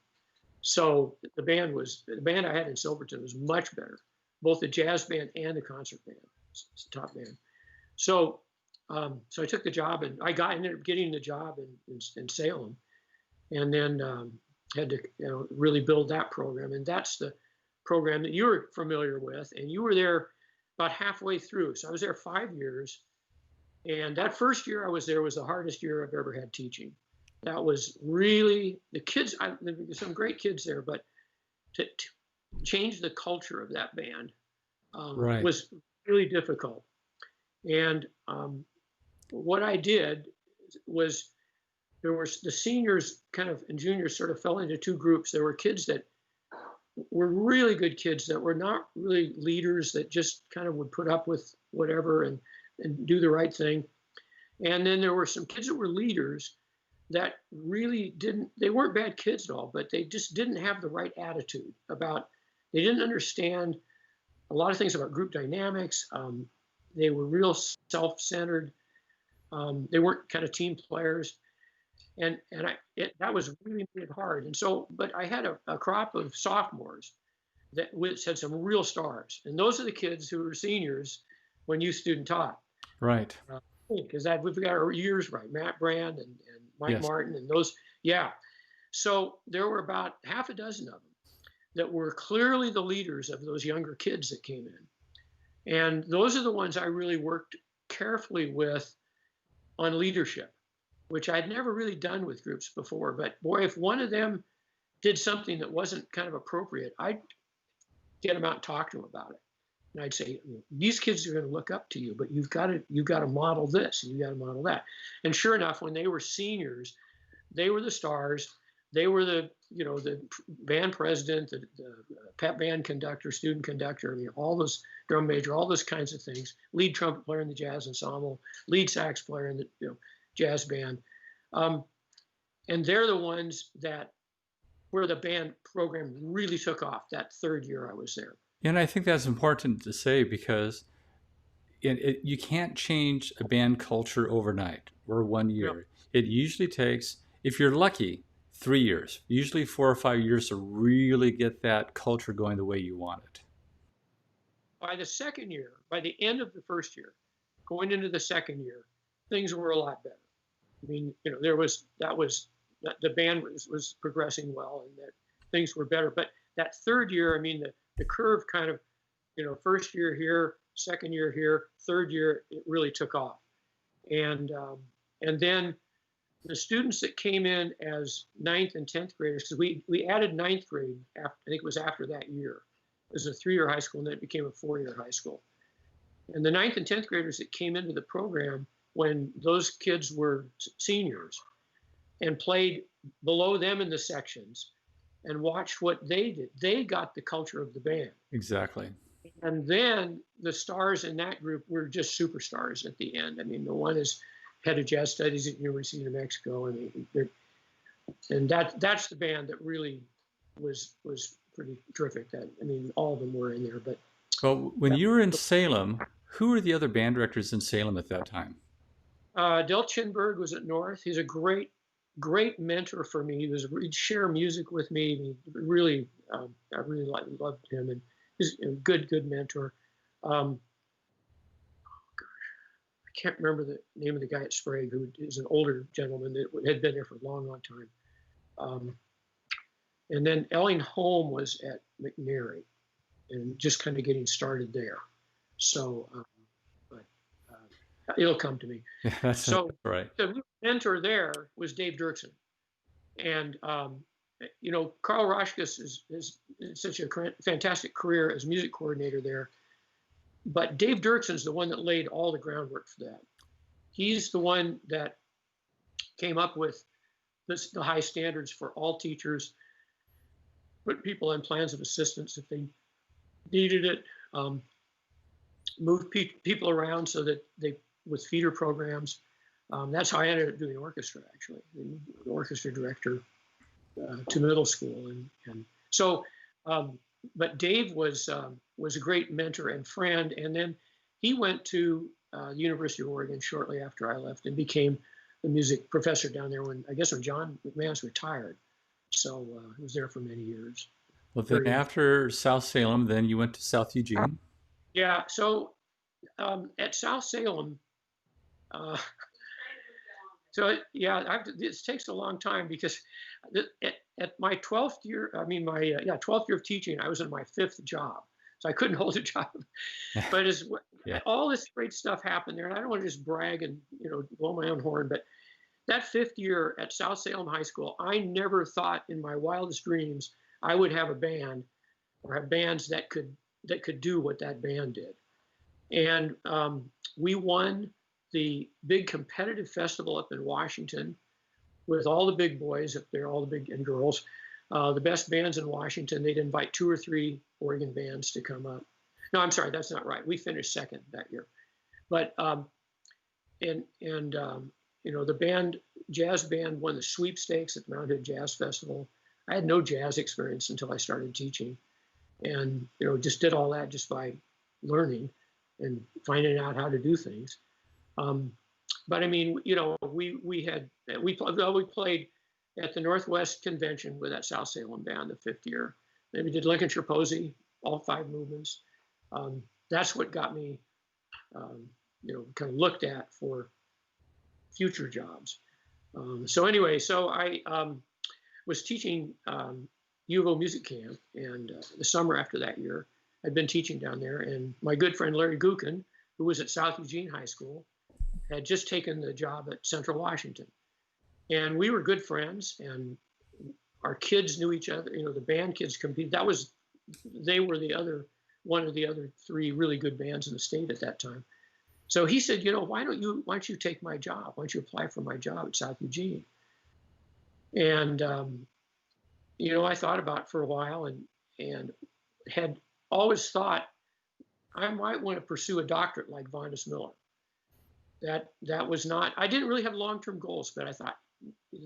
So the band I had in Silverton was much better, both the jazz band and the concert band. It's the top band. So I took the job, and ended up getting the job in Salem, and then had to really build that program. And that's the program that you were familiar with, and you were there about halfway through. So I was there 5 years. And that first year I was there was the hardest year I've ever had teaching. That was really the kids. There were some great kids there, but to change the culture of that band Right. was really difficult. And what I did was there were the seniors kind of and juniors sort of fell into two groups. There were kids that were really good kids that were not really leaders that just kind of would put up with whatever and do the right thing. And then there were some kids that were leaders that really didn't, they weren't bad kids at all, but they just didn't have the right attitude about, they didn't understand a lot of things about group dynamics. They were real self-centered. They weren't kind of team players. That was really made it hard. And so, but I had a crop of sophomores that had some real stars. And those are the kids who were seniors when you student taught. Right. Because we've got our years right. Matt Brand and Mike Yes. Martin and those. Yeah. So there were about half a dozen of them that were clearly the leaders of those younger kids that came in. And those are the ones I really worked carefully with on leadership, which I'd never really done with groups before. But boy, if one of them did something that wasn't kind of appropriate, I'd get them out and talk to them about it. And I'd say, these kids are going to look up to you, but you've got to model this and you've got to model that. And sure enough, when they were seniors, they were the stars. They were the band president, the pep band conductor, student conductor, all those drum major, all those kinds of things, lead trumpet player in the jazz ensemble, lead sax player in the jazz band. And they're the ones that where the band program really took off that third year I was there. And I think that's important to say because you can't change a band culture overnight or 1 year. Yeah. It usually takes, if you're lucky, 3 years, usually 4 or 5 years to really get that culture going the way you want it. By the second year, by the end of the first year, going into the second year, things were a lot better. I mean, the band was progressing well and that things were better. But that third year, I mean, the curve kind of, first year here, second year here, third year, it really took off. And then the students that came in as 9th and 10th graders, because we added 9th grade, I think it was after that year. It was a 3-year high school, and then it became a 4-year high school. And the 9th and 10th graders that came into the program when those kids were seniors and played below them in the sections and watched what they did, they got the culture of the band. Exactly. And then the stars in that group were just superstars at the end. I mean, the one is head of jazz studies at University of New Mexico, and that's the band that really was pretty terrific. All of them were in there. But well, when you were in Salem, who were the other band directors in Salem at that time? Del Chinberg was at North. He's a great mentor for me. He'd share music with me. I really loved him, and he's a good mentor. I can't remember the name of the guy at Sprague, who is an older gentleman that had been there for a long time. And then Elling Holm was at McNary and just kind of getting started there. So, but it'll come to me. Yeah, that's so right. The mentor there was Dave Dirksen. And, Carl Roshkus is such a fantastic career as music coordinator there. But Dave Dirksen's the one that laid all the groundwork for that. He's the one that came up with the high standards for all teachers, put people on plans of assistance if they needed it, moved people around so that with feeder programs. That's how I ended up doing orchestra, actually, the orchestra director to middle school. And so, but Dave was a great mentor and friend. And then he went to the University of Oregon shortly after I left and became the music professor down there when John McManus retired. So he was there for many years. Well, then after South Salem, then you went to South Eugene. Yeah. So at South Salem, this takes a long time because at my 12th year, 12th year of teaching, I was in my 5th job. so I couldn't hold a job. But as Yeah. all this great stuff happened there, and I don't want to just brag and blow my own horn, but that 5th year at South Salem High School, I never thought in my wildest dreams I would have a band or have bands that could do what that band did. And we won the big competitive festival up in Washington with all the big boys up there, all the big and girls, the best bands in Washington. They'd invite 2 or 3 Oregon bands to come up. No, I'm sorry, that's not right. We finished second that year. But the band, jazz band, won the sweepstakes at the Mount Hood Jazz Festival. I had no jazz experience until I started teaching, and just did all that just by learning and finding out how to do things. But I mean, we played at the Northwest Convention with that South Salem band the 5th year. Then we did Lincolnshire Posey, all 5 movements. That's what got me, kind of looked at for future jobs. So anyway, so I was teaching U of O music camp, and the summer after that year, I'd been teaching down there, and my good friend Larry Gukin, who was at South Eugene High School, had just taken the job at Central Washington. And we were good friends, and our kids knew each other. The band kids competed. They were one of the other 3 really good bands in the state at that time. So he said, why don't you take my job? Why don't you apply for my job at South Eugene? And, I thought about it for a while and had always thought I might want to pursue a doctorate like Vondas Miller. That was not, I didn't really have long-term goals, but I thought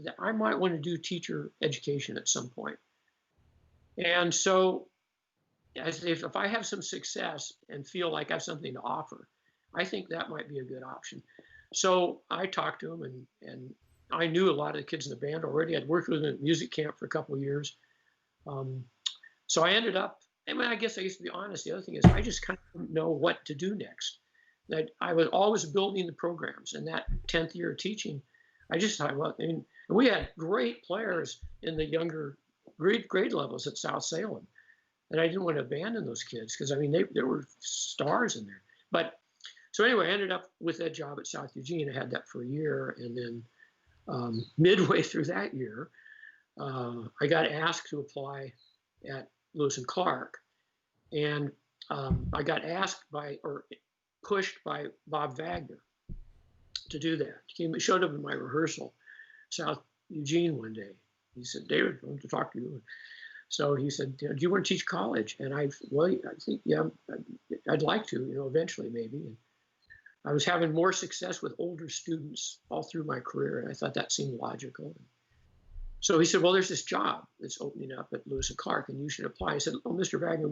that I might want to do teacher education at some point. And so if I have some success and feel like I have something to offer, I think that might be a good option. So I talked to him, and I knew a lot of the kids in the band already. I'd worked with them at music camp for a couple of years. So I ended up, I guess I used to be honest. The other thing is I just kind of didn't know what to do next. That I was always building the programs. And that 10th year of teaching, I just thought, and we had great players in the younger grade levels at South Salem. And I didn't want to abandon those kids because, there were stars in there. But so anyway, I ended up with that job at South Eugene. I had that for a year. And then midway through that year, I got asked to apply at Lewis and Clark. And I got pushed by Bob Wagner to do that. He showed up in my rehearsal, South Eugene, one day. He said, "David, I want to talk to you." So he said, "Do you want to teach college?" And I think, yeah, I'd like to, eventually maybe. And I was having more success with older students all through my career, and I thought that seemed logical. So he said, "Well, there's this job that's opening up at Lewis and Clark, and you should apply." I said, "Oh, Mr. Wagner,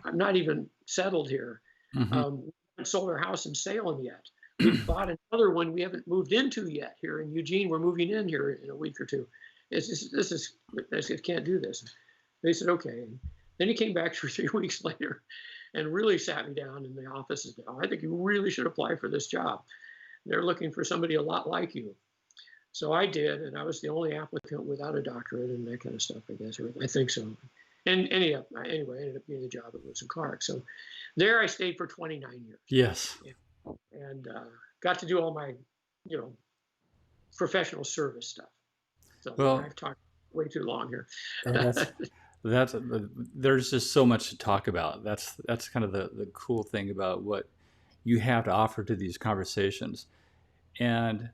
I'm not even settled here. Mm-hmm. We haven't sold our house in Salem yet. We've bought another one we haven't moved into yet here in Eugene. We're moving in here in a week or 2. I can't do this." They said, "Okay." And then he came back 2 or 3 weeks later and really sat me down in the office and said, "Oh, I think you really should apply for this job. They're looking for somebody a lot like you." So I did, and I was the only applicant without a doctorate and that kind of stuff, I guess. I think so. And anyway, I ended up getting the job at Lewis and Clark. So there I stayed for 29 years. Yes. And got to do all my, professional service stuff. So Well, I've talked way too long here. There's just so much to talk about. That's kind of the cool thing about what you have to offer to these conversations. And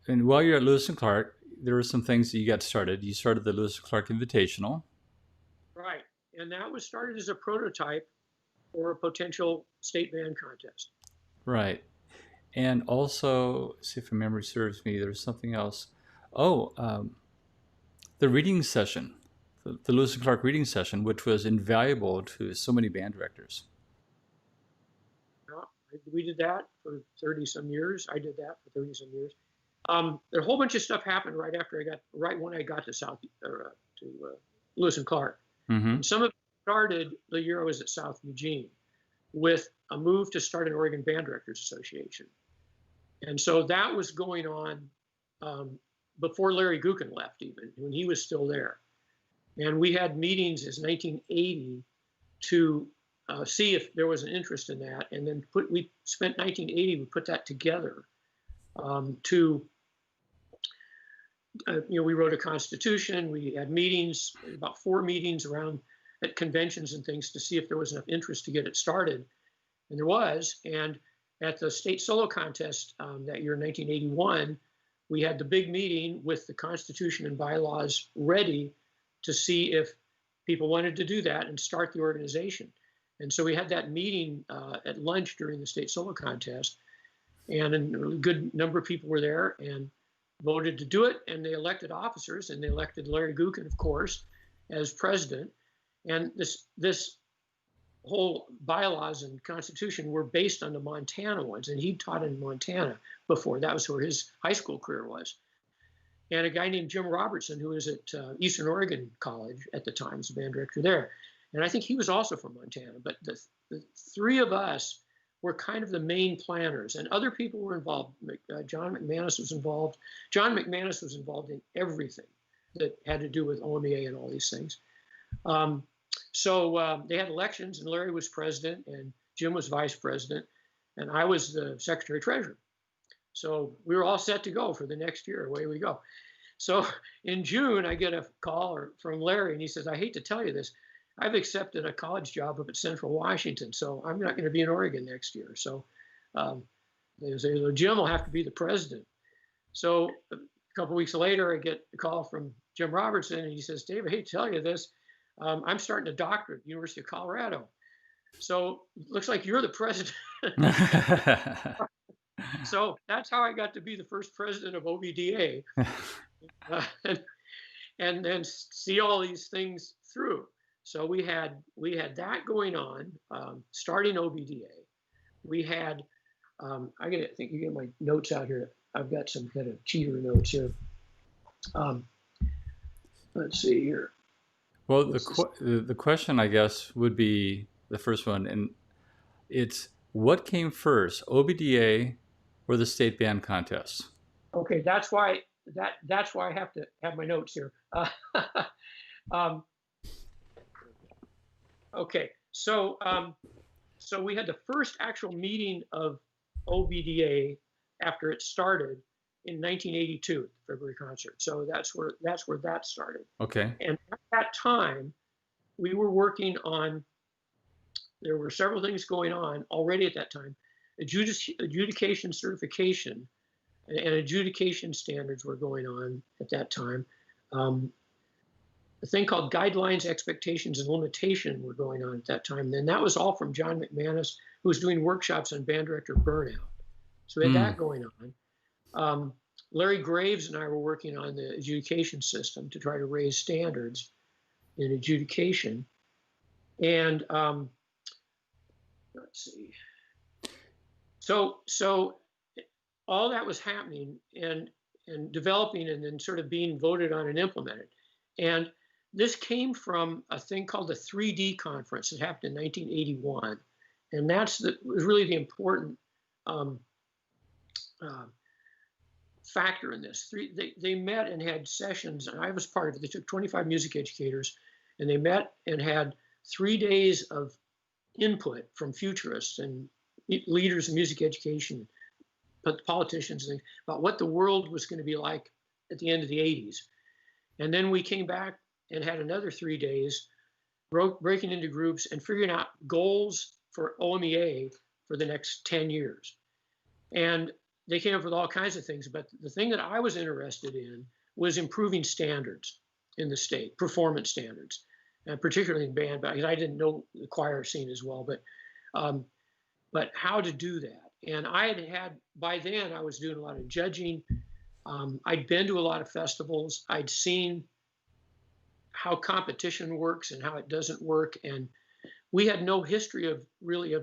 while you're at Lewis and Clark, there were some things that you got started. You started the Lewis and Clark Invitational. Right. And that was started as a prototype for a potential state band contest. Right. And also, see if my memory serves me, there's something else. The reading session, the Lewis and Clark reading session, which was invaluable to so many band directors. We did that for 30 some years. I did that for 30 some years. A whole bunch of stuff happened right when I got to Lewis and Clark. Mm-hmm. Some of it started the year I was at South Eugene with a move to start an Oregon Band Directors Association. And so that was going on before Larry Gukin left, even when he was still there. And we had meetings as 1980 to see if there was an interest in that. And then we spent 1980, we put that together to, we wrote a constitution, we had meetings, about 4 meetings around at conventions and things to see if there was enough interest to get it started. And there was. And at the state solo contest that year in 1981, we had the big meeting with the Constitution and bylaws ready to see if people wanted to do that and start the organization. And so we had that meeting at lunch during the state solo contest, and a good number of people were there and voted to do it, and they elected officers, and they elected Larry Gookin, of course, as president. And this whole bylaws and constitution were based on the Montana ones, and he taught in Montana before. That was where his high school career was. And a guy named Jim Robertson, who was at Eastern Oregon College at the time, was the band director there. And I think he was also from Montana. But the 3 of us were kind of the main planners, and other people were involved. John McManus was involved. John McManus was involved in everything that had to do with OMEA and all these things. So they had elections, and Larry was president, and Jim was vice president, and I was the secretary treasurer. So we were all set to go for the next year. Away we go. So in June, I get a call from Larry, and he says, "I hate to tell you this, I've accepted a college job up at Central Washington, so I'm not going to be in Oregon next year." So they say, "Well, Jim will have to be the president." So a couple of weeks later, I get a call from Jim Robertson, and he says, "Dave, I hate to tell you this, I'm starting a doctorate at the University of Colorado. So it looks like you're the president." So that's how I got to be the first president of OBDA, and then see all these things through. So we had that going on, starting OBDA. We had, I think you get my notes out here. I've got some kind of cheater notes here. Let's see here. Well, the question, I guess, would be the first one, and it's what came first, OBDA or the state band contest? Okay, that's why I have to have my notes here. Okay, so we had the first actual meeting of OBDA after it started in 1982 at the February concert. So that's where that started. Okay. And at that time, we were working on. There were several things going on already at that time. Adjudication certification and adjudication standards were going on at that time. A thing called guidelines, expectations, and limitation were going on at that time. And that was all from John McManus, who was doing workshops on band director burnout. So we had that going on. Larry Graves and I were working on the adjudication system to try to raise standards in adjudication. And let's see. So all that was happening and developing and then sort of being voted on and implemented. And this came from a thing called the 3D conference that happened in 1981. And was really the important factor in this. They met and had sessions, and I was part of it. They took 25 music educators, and they met and had 3 days of input from futurists and leaders in music education, but politicians and things, about what the world was going to be like at the end of the 80s. And then we came back and had another 3 days breaking into groups and figuring out goals for OMEA for the next 10 years. And they came up with all kinds of things, but the thing that I was interested in was improving standards in the state, performance standards, particularly in band, because I didn't know the choir scene as well, but how to do that. And I had by then I was doing a lot of judging. I'd been to a lot of festivals. I'd seen how competition works and how it doesn't work. And we had no history of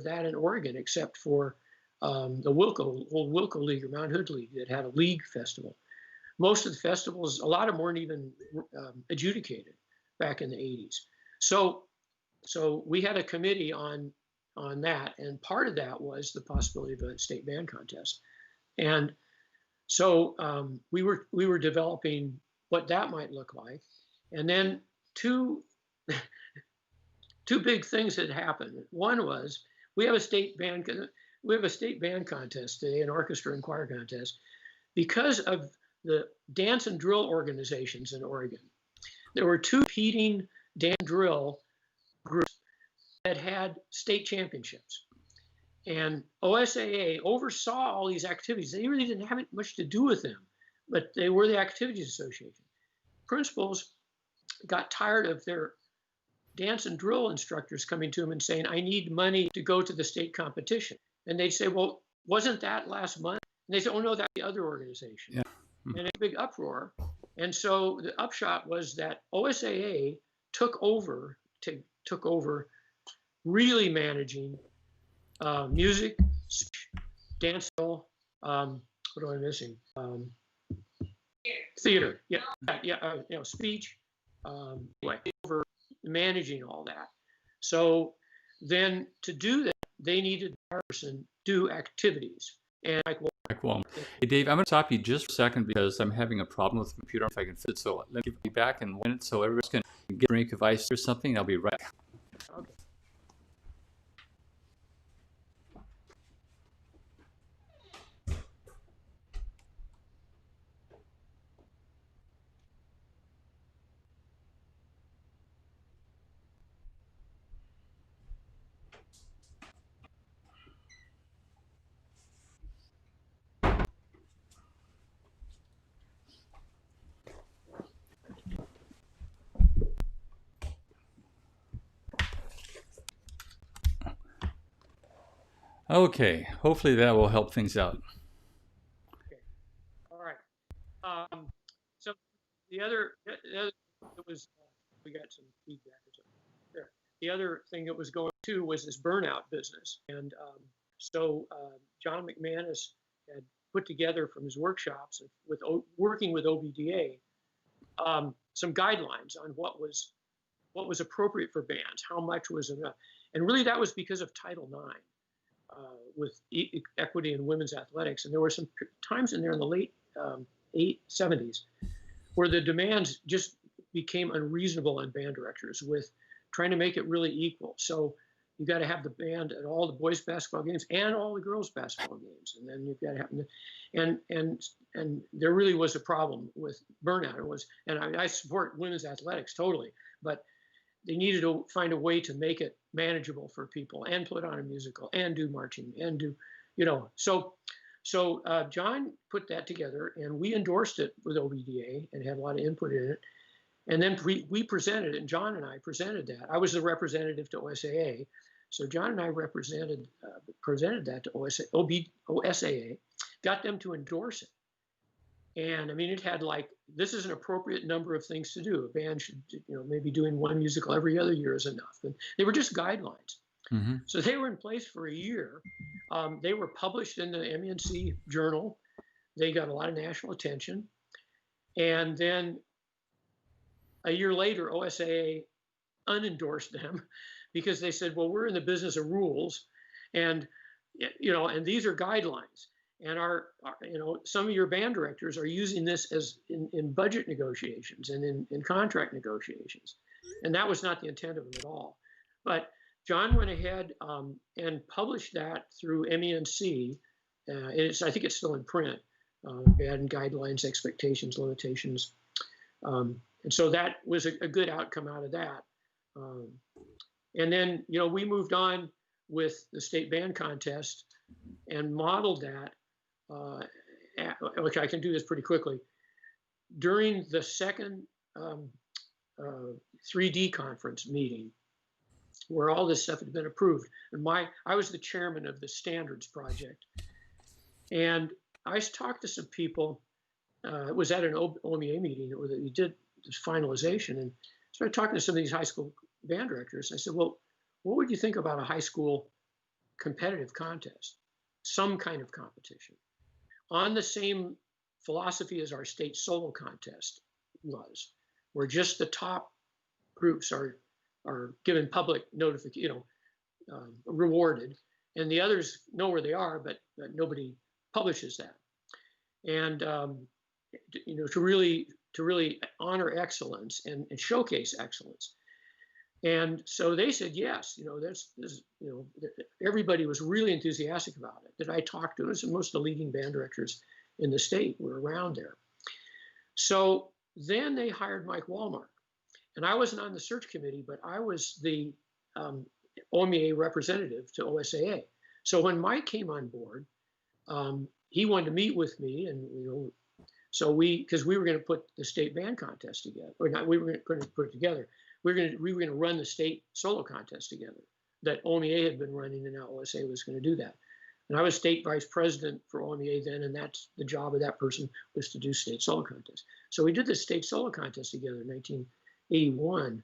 that in Oregon, except for the old Wilco League or Mount Hood League that had a league festival. Most of the festivals, a lot of them weren't even adjudicated back in the 80s. So we had a committee on that, and part of that was the possibility of a state band contest. And so we were developing what that might look like. And then two big things had happened. One was we have a state band contest today, an orchestra and choir contest, because of the dance and drill organizations in Oregon. There were two competing dance drill groups that had state championships. And OSAA oversaw all these activities. They really didn't have much to do with them, but they were the Activities Association. Principals got tired of their dance and drill instructors coming to them and saying, I need money to go to the state competition. And they'd say, well, wasn't that last month? And they said, oh, no, that's the other organization. Yeah. And a big uproar. And so the upshot was that OSAA took over really managing music, dance, what am I missing? Theater, speech, over managing all that. So then to do that, they needed a person do activities. And well, hey Dave, I'm going to stop you just for a second because I'm having a problem with the computer. If I can fit it, so let me be back in 1 minute so everyone can get a drink of ice or something. I'll be right back. Okay. Okay, hopefully that will help things out. Okay, all right. So the other it was we got some feedback there. The other thing that was going to was this burnout business, and so John McManus had put together from his workshops with working with OBDA some guidelines on what was appropriate for bands, how much was enough, and really that was because of Title IX. With equity in women's athletics. And there were some times in there in the late 70s where the demands just became unreasonable on band directors with trying to make it really equal. So you got to have the band at all the boys basketball games and all the girls basketball games. And then you've got to have, and there really was a problem with burnout. And I support women's athletics totally, but they needed to find a way to make it manageable for people and put on a musical and do marching and do, so John put that together and we endorsed it with OBDA and had a lot of input in it. And then we presented it, and John and I presented that. I was the representative to OSAA. So John and I presented that to OSAA, got them to endorse it. And I mean, it had this is an appropriate number of things to do. A band should, maybe doing one musical every other year is enough. And they were just guidelines. Mm-hmm. So they were in place for a year. They were published in the MENC journal. They got a lot of national attention. And then a year later, OSAA unendorsed them because they said, well, we're in the business of rules. And, and these are guidelines. And some of your band directors are using this as in budget negotiations and in contract negotiations. And that was not the intent of them at all. But John went ahead and published that through MENC. I think it's still in print, band guidelines, expectations, limitations. And so that was a good outcome out of that. And then, we moved on with the state band contest and modeled that. Which I can do this pretty quickly. During the second 3D conference meeting, where all this stuff had been approved, and I was the chairman of the standards project, and I talked to some people. It was at an OMEA meeting where we did this finalization, and started talking to some of these high school band directors. I said, well, what would you think about a high school competitive contest, some kind of competition? On the same philosophy as our state solo contest was, where just the top groups are given public notification, rewarded, and the others know where they are, but nobody publishes that. And to really honor excellence and showcase excellence. And so they said yes. Everybody was really enthusiastic about it. That I talked to us, and most of the leading band directors in the state were around there. So then they hired Mike Walmark, and I wasn't on the search committee, but I was the OMEA representative to OSAA. So when Mike came on board, he wanted to meet with me, and so because we were going to put the state band contest together, or not, we were going to put it together. We were going to run the state solo contest together that OMEA had been running, and now OSA was going to do that. And I was state vice president for OMEA then, and that's the job of that person, was to do state solo contest. So we did the state solo contest together in 1981,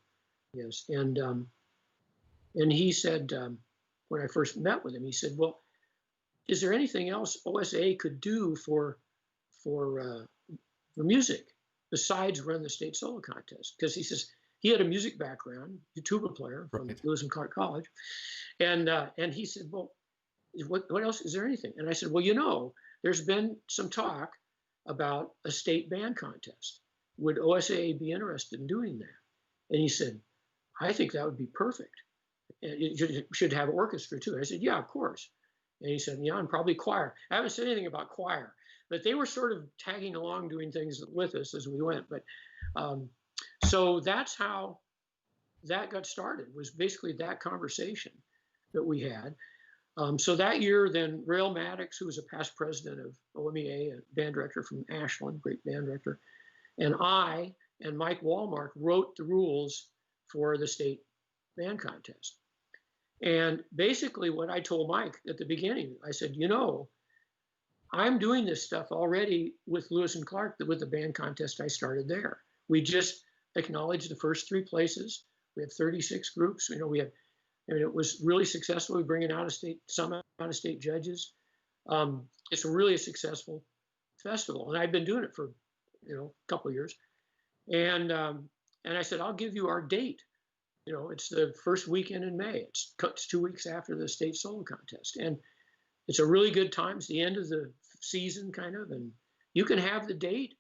yes. And he said, when I first met with him, he said, well, is there anything else OSA could do for music besides run the state solo contest? Because he says he had a music background, a tuba player from Lewis and Clark College, and he said, well, what else? Is there anything? And I said, well, there's been some talk about a state band contest. Would OSA be interested in doing that? And he said, I think that would be perfect. And it should have orchestra too. And I said, yeah, of course. And he said, yeah, and probably choir. I haven't said anything about choir, but they were sort of tagging along doing things with us as we went. But so that's how that got started, was basically that conversation that we had. So that year, then Rail Maddox, who was a past president of OMEA, a band director from Ashland, great band director, and I and Mike Walmark wrote the rules for the state band contest. And basically what I told Mike at the beginning, I said, I'm doing this stuff already with Lewis and Clark, with the band contest I started there. We just acknowledged the first 3 places. We have 36 groups. It was really successful. We bring some out-of-state judges. It's really a successful festival, and I've been doing it for a couple of years. And I said, I'll give you our date. It's the first weekend in May. It's 2 weeks after the state solo contest, and it's a really good time. It's the end of the season, kind of, and you can have the date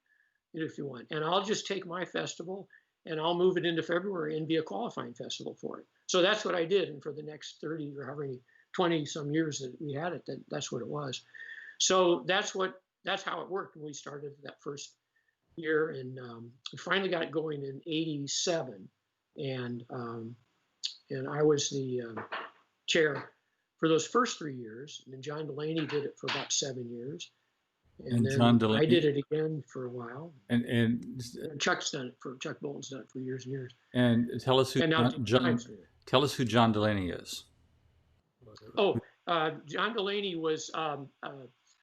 if you want. And I'll just take my festival and I'll move it into February and be a qualifying festival for it. So that's what I did. And for the next 30 or however many 20 some years that we had it, that's what it was. So that's how it worked when we started that first year. And we finally got it going in 87. And I was the chair for those first 3 years. And then John Delaney did it for about 7 years. And then John Delaney, I did it again for a while. And Chuck Bolton's done it for years and years. And tell us who John Delaney is. Oh, John Delaney was a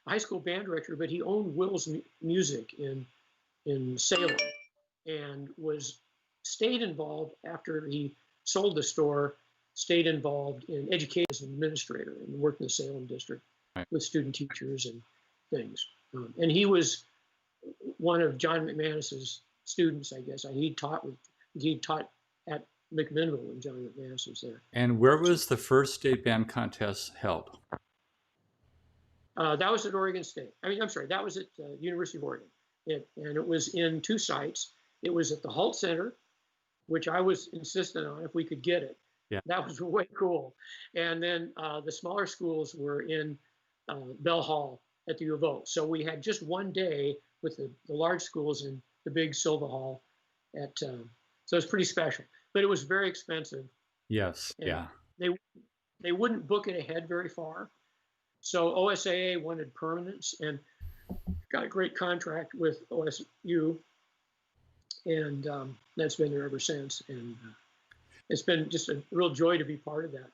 high school band director, but he owned Will's Music in Salem, and stayed involved after he sold the store. Stayed involved in education as an administrator and worked in the Salem district with student teachers and things. And he was one of John McManus's students, I guess. He taught at McMinnville when John McManus was there. And where was the first state band contest held? That was at Oregon State. That was at University of Oregon. And it was in 2 sites. It was at the Hult Center, which I was insistent on if we could get it. Yeah. That was way cool. And then the smaller schools were in Bell Hall at the U of O. So we had just one day with the large schools in the big Silva Hall so it was pretty special, but it was very expensive. Yes. And yeah. They wouldn't book it ahead very far. So OSAA wanted permanence and got a great contract with OSU. And that's been there ever since. And it's been just a real joy to be part of that.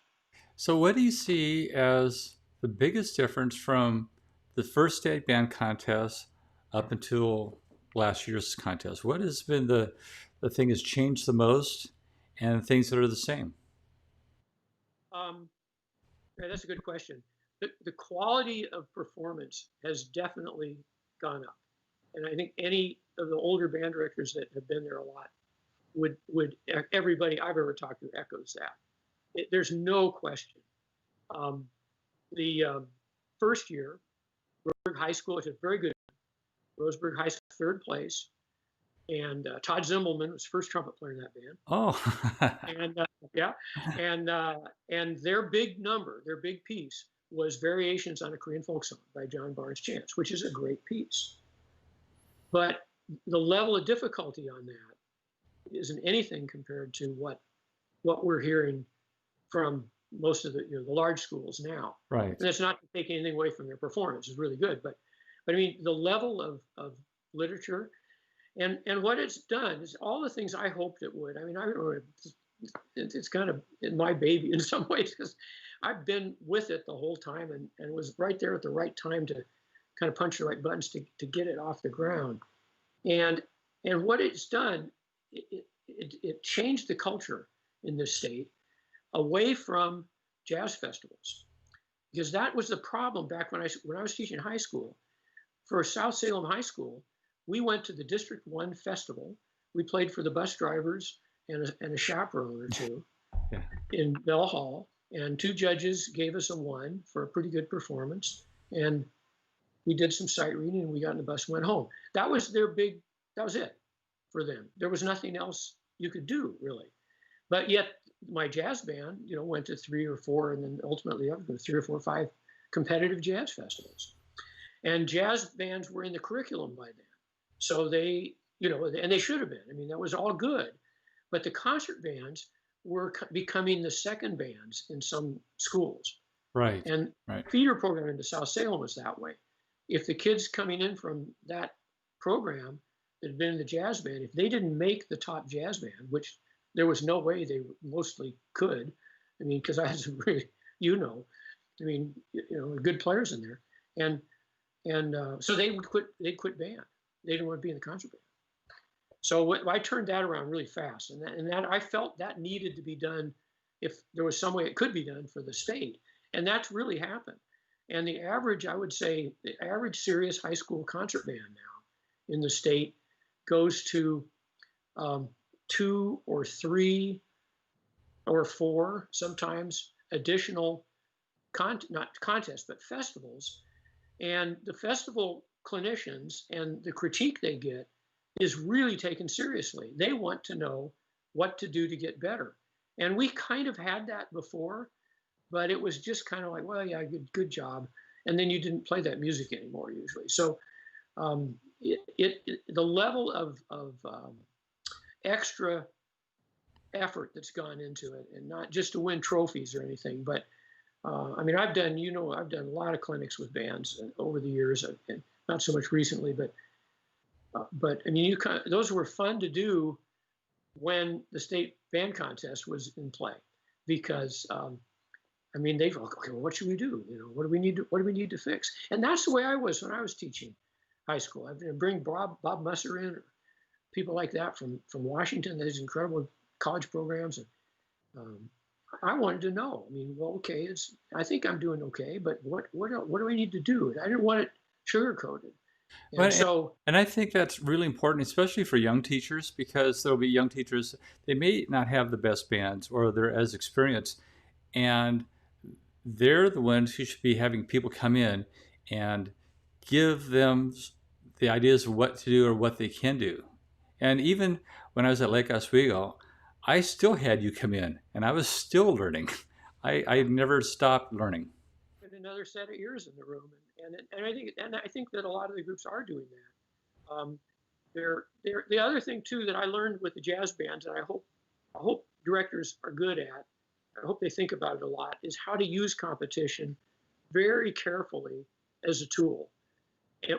So what do you see as the biggest difference from the first state band contest up until last year's contest? What has been the thing that's changed the most, and things that are the same? That's a good question. The quality of performance has definitely gone up. And I think any of the older band directors that have been there a lot would everybody I've ever talked to echoes that. There's no question. The first year, Roseburg High School, which is very good. Roseburg High School, 3rd place. and Todd Zimbelman was the first trumpet player in that band. Oh, And yeah, and their big number, their big piece was Variations on a Korean Folk Song by John Barnes Chance, which is a great piece. But the level of difficulty on that isn't anything compared to what we're hearing from most of the the large schools now. right. And that's not to take anything away from their performance; it's really good. But I mean, the level of literature and what it's done is all the things I hoped it would. I mean, I don't know, it's kind of my baby in some ways because I've been with it the whole time and was right there at the right time to kind of punch the right buttons to get it off the ground. And what it's done, it changed the culture in this state away from jazz festivals because that was the problem back when I was teaching high school. For South Salem High School, we went to the District 1 festival. We played for the bus drivers and a chaperone or two Yeah. in Bell Hall, and two judges gave us a 1 for a pretty good performance. And we did some sight reading, and we got in the bus and went home. That was that was it for them. There was nothing else you could do, really. But yet, my jazz band, went to 3 or 4, and then ultimately up to 3 or 4 or 5 competitive jazz festivals. And jazz bands were in the curriculum by then. So they, and they should have been. I mean, that was all good. But the concert bands were becoming the second bands in some schools. Right. And Right. feeder program into South Salem was that way. If the kids coming in from that program that had been in the jazz band, if they didn't make the top jazz band, which there was no way they mostly could, I mean, because I had some really, good players in there, and so they would quit. They'd quit band. They didn't want to be in the concert band. So I turned that around really fast, and that I felt that needed to be done if there was some way it could be done for the state, and that's really happened. And the average, I would say, the average serious high school concert band now in the state goes to 2 or 3 or 4 sometimes additional not contests but festivals, and the festival clinicians and the critique they get is really taken seriously. They want to know what to do to get better, and we kind of had that before, but it was just kind of like, well, yeah, good job, and then you didn't play that music anymore usually. So the level of extra effort that's gone into it, and not just to win trophies or anything, but I mean, I've done a lot of clinics with bands over the years, and not so much recently, but I mean, those were fun to do when the state band contest was in play, because I mean, they go, okay, well, what should we do? What do we need to fix? And that's the way I was when I was teaching high school. I'd bring Bob Musser in, or people like that from Washington. These incredible college programs, and I wanted to know. I mean, well, okay, I think I'm doing okay, but what do I need to do? I didn't want it sugar coated. And I think that's really important, especially for young teachers, because there'll be young teachers, they may not have the best bands or they're as experienced, and they're the ones who should be having people come in and give them the ideas of what to do or what they can do. And even when I was at Lake Oswego, I still had you come in, and I was still learning. I never stopped learning. Another set of ears in the room, and I think that a lot of the groups are doing that. The other thing too that I learned with the jazz bands, and I hope directors are good at, I hope they think about it a lot, is how to use competition very carefully as a tool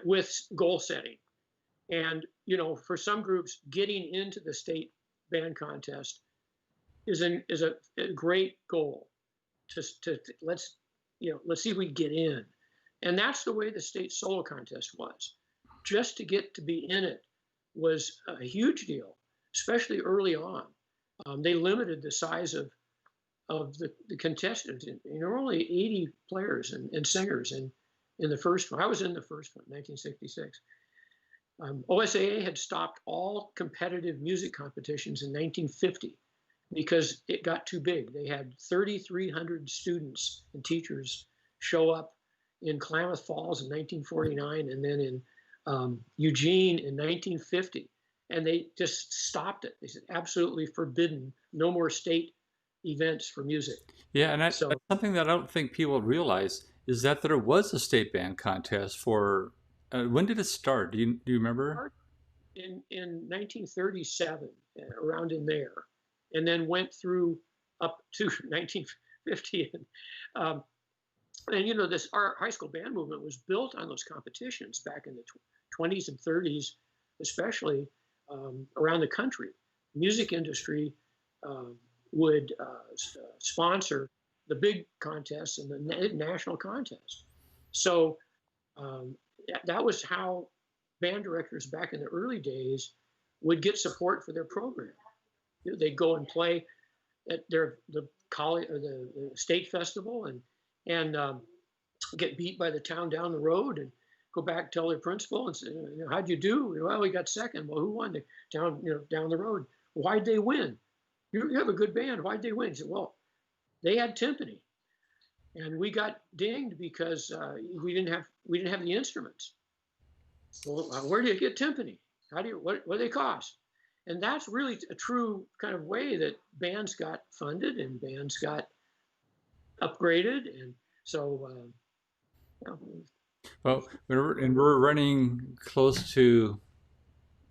with goal setting. And for some groups, getting into the state band contest is a great goal. Let's see if we get in. And that's the way the state solo contest was. Just to get to be in it was a huge deal, especially early on. They limited the size of the contestants. There were only 80 players and singers in the first one. I was in the first one, 1966. OSAA had stopped all competitive music competitions in 1950 because it got too big. They had 3,300 students and teachers show up in Klamath Falls in 1949, and then in Eugene in 1950. and they just stopped it. They said absolutely forbidden, no more state events for music. Yeah, and So something that I don't think people realize is that there was a state band contest for. When did it start? Do you remember? in 1937, around in there, and then went through up to 1950. And you know, this our high school band movement was built on those competitions back in the 20s and 30s, especially around the country. The music industry um, would sponsor the big contests and the national contests. So um, that was how band directors back in the early days would get support for their program. They'd go and play at the college or the state festival, and get beat by the town down the road, and go back and tell their principal and say, "How'd you do?" "Well, we got second." "Well, who won?" "The town, down the road." "Why'd they win?" You have a good band. Why'd they win?" He said, "Well, they had timpani, and we got dinged because we didn't have the instruments." "Well, where do you get timpani? What do they cost?" And that's really a true kind of way that bands got funded and bands got upgraded. And so, you know, Well, we're running close to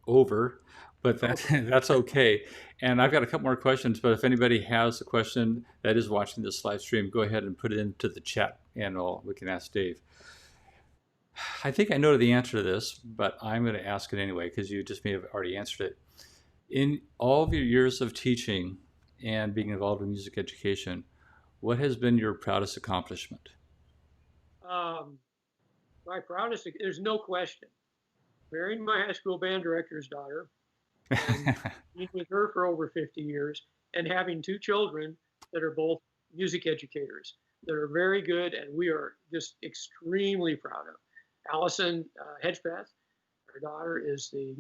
over, but okay. that's okay. And I've got a couple more questions, but if anybody has a question that is watching this live stream, go ahead and put it into the chat, and we can ask Dave. I think I know the answer to this, but I'm going to ask it anyway because you just may have already answered it. In all of your years of teaching and being involved in music education, what has been your proudest accomplishment? Um, my proudest, there's no question, marrying my high school band director's daughter and being with her for over 50 years, and having two children that are both music educators that are very good, and we are just extremely proud of. Allison Hedgepeth, our daughter, is the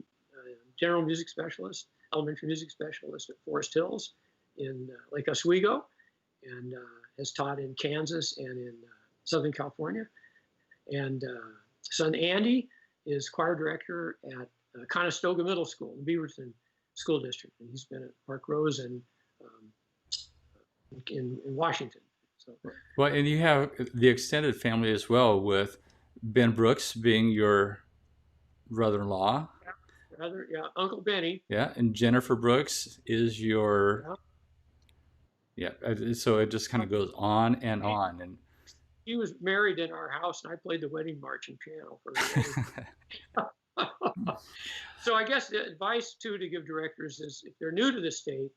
general music specialist, elementary music specialist at Forest Hills in Lake Oswego, and has taught in Kansas and in Southern California. And son Andy is choir director at Conestoga Middle School in Beaverton School District, and he's been at Park Rose and in Washington. So, Well, and you have the extended family as well, with Ben Brooks being your brother-in-law. rather, yeah, Uncle Benny. Yeah, and Jennifer Brooks is your, Yeah, yeah. So it just kind of goes on and he, on, and he was married in our house, and I played the wedding march and piano for the wedding. So I guess the advice too to give directors is, if they're new to the state,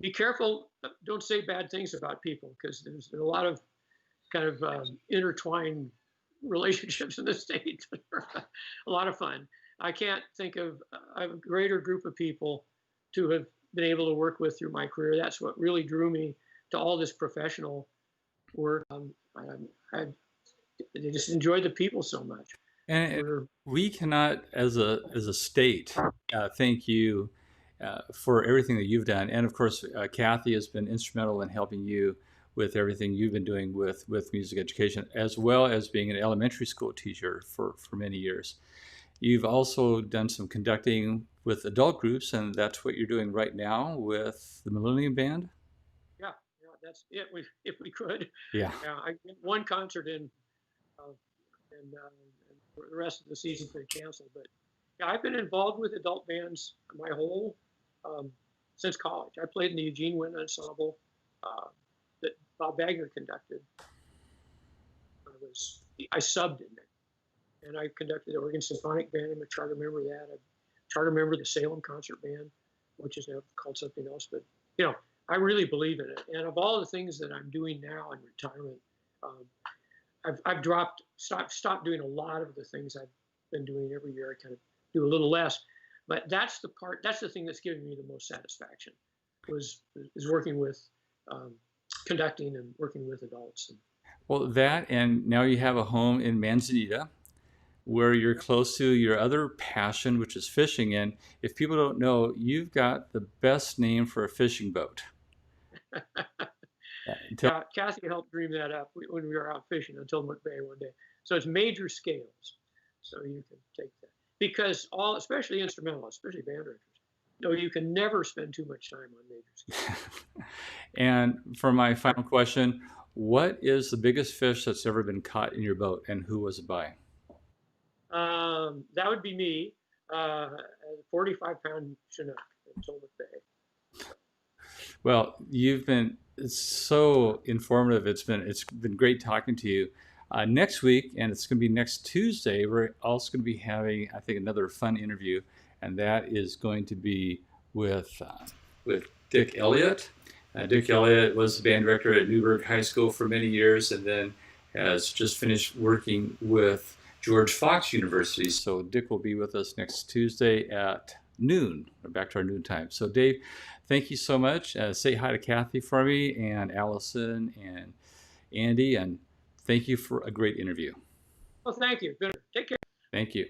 be careful. Don't say bad things about people, because there's a lot of kind of intertwined relationships in the state that are a lot of fun. I can't think of a greater group of people to have been able to work with through my career. That's what really drew me to all this professional work. I just enjoyed the people so much. and We're we cannot, as a state, thank you for everything that you've done, and of course, Kathy has been instrumental in helping you with everything you've been doing with music education, as well as being an elementary school teacher for many years. You've also done some conducting with adult groups, and that's what you're doing right now with the Millennium Band. yeah, yeah, that's it. If we could, Yeah. yeah, I did one concert in, and the rest of the season been canceled. But yeah, I've been involved with adult bands my whole um, since college. I played in the Eugene Wind Ensemble uh, that Bob Wagner conducted. I subbed in it, and I conducted the Oregon Symphonic Band. I'm a charter member of that. I'm a charter member of the Salem Concert Band, which is now called something else. But I really believe in it. And of all the things that I'm doing now in retirement, um, I've stopped doing a lot of the things I've been doing every year. I kind of do a little less, but that's the thing that's giving me the most satisfaction, was is working with um, conducting and working with adults. Well, that, and now you have a home in Manzanita where you're close to your other passion, which is fishing. And if people don't know, you've got the best name for a fishing boat. Yeah, Cassie helped dream that up when we were out fishing on Tillamook Bay one day. So it's major scales. So you can take that. because especially instrumentalists, especially band directors, you can never spend too much time on major scales. And for my final question, what is the biggest fish that's ever been caught in your boat, and who was it by? That would be me, a 45-pound Chinook in Tillamook Bay. Well, you've been so informative. It's been great talking to you. Next week, and it's going to be next Tuesday, we're also going to be having, I think, another fun interview, and that is going to be with Dick Elliott. Dick Elliott was the band director at Newburgh High School for many years, and then has just finished working with George Fox University. So Dick will be with us next Tuesday at noon. We're back to our noon time. So Dave, thank you so much. Say hi to Kathy for me, and Allison and Andy, and thank you for a great interview. Well, thank you. Take care. Thank you.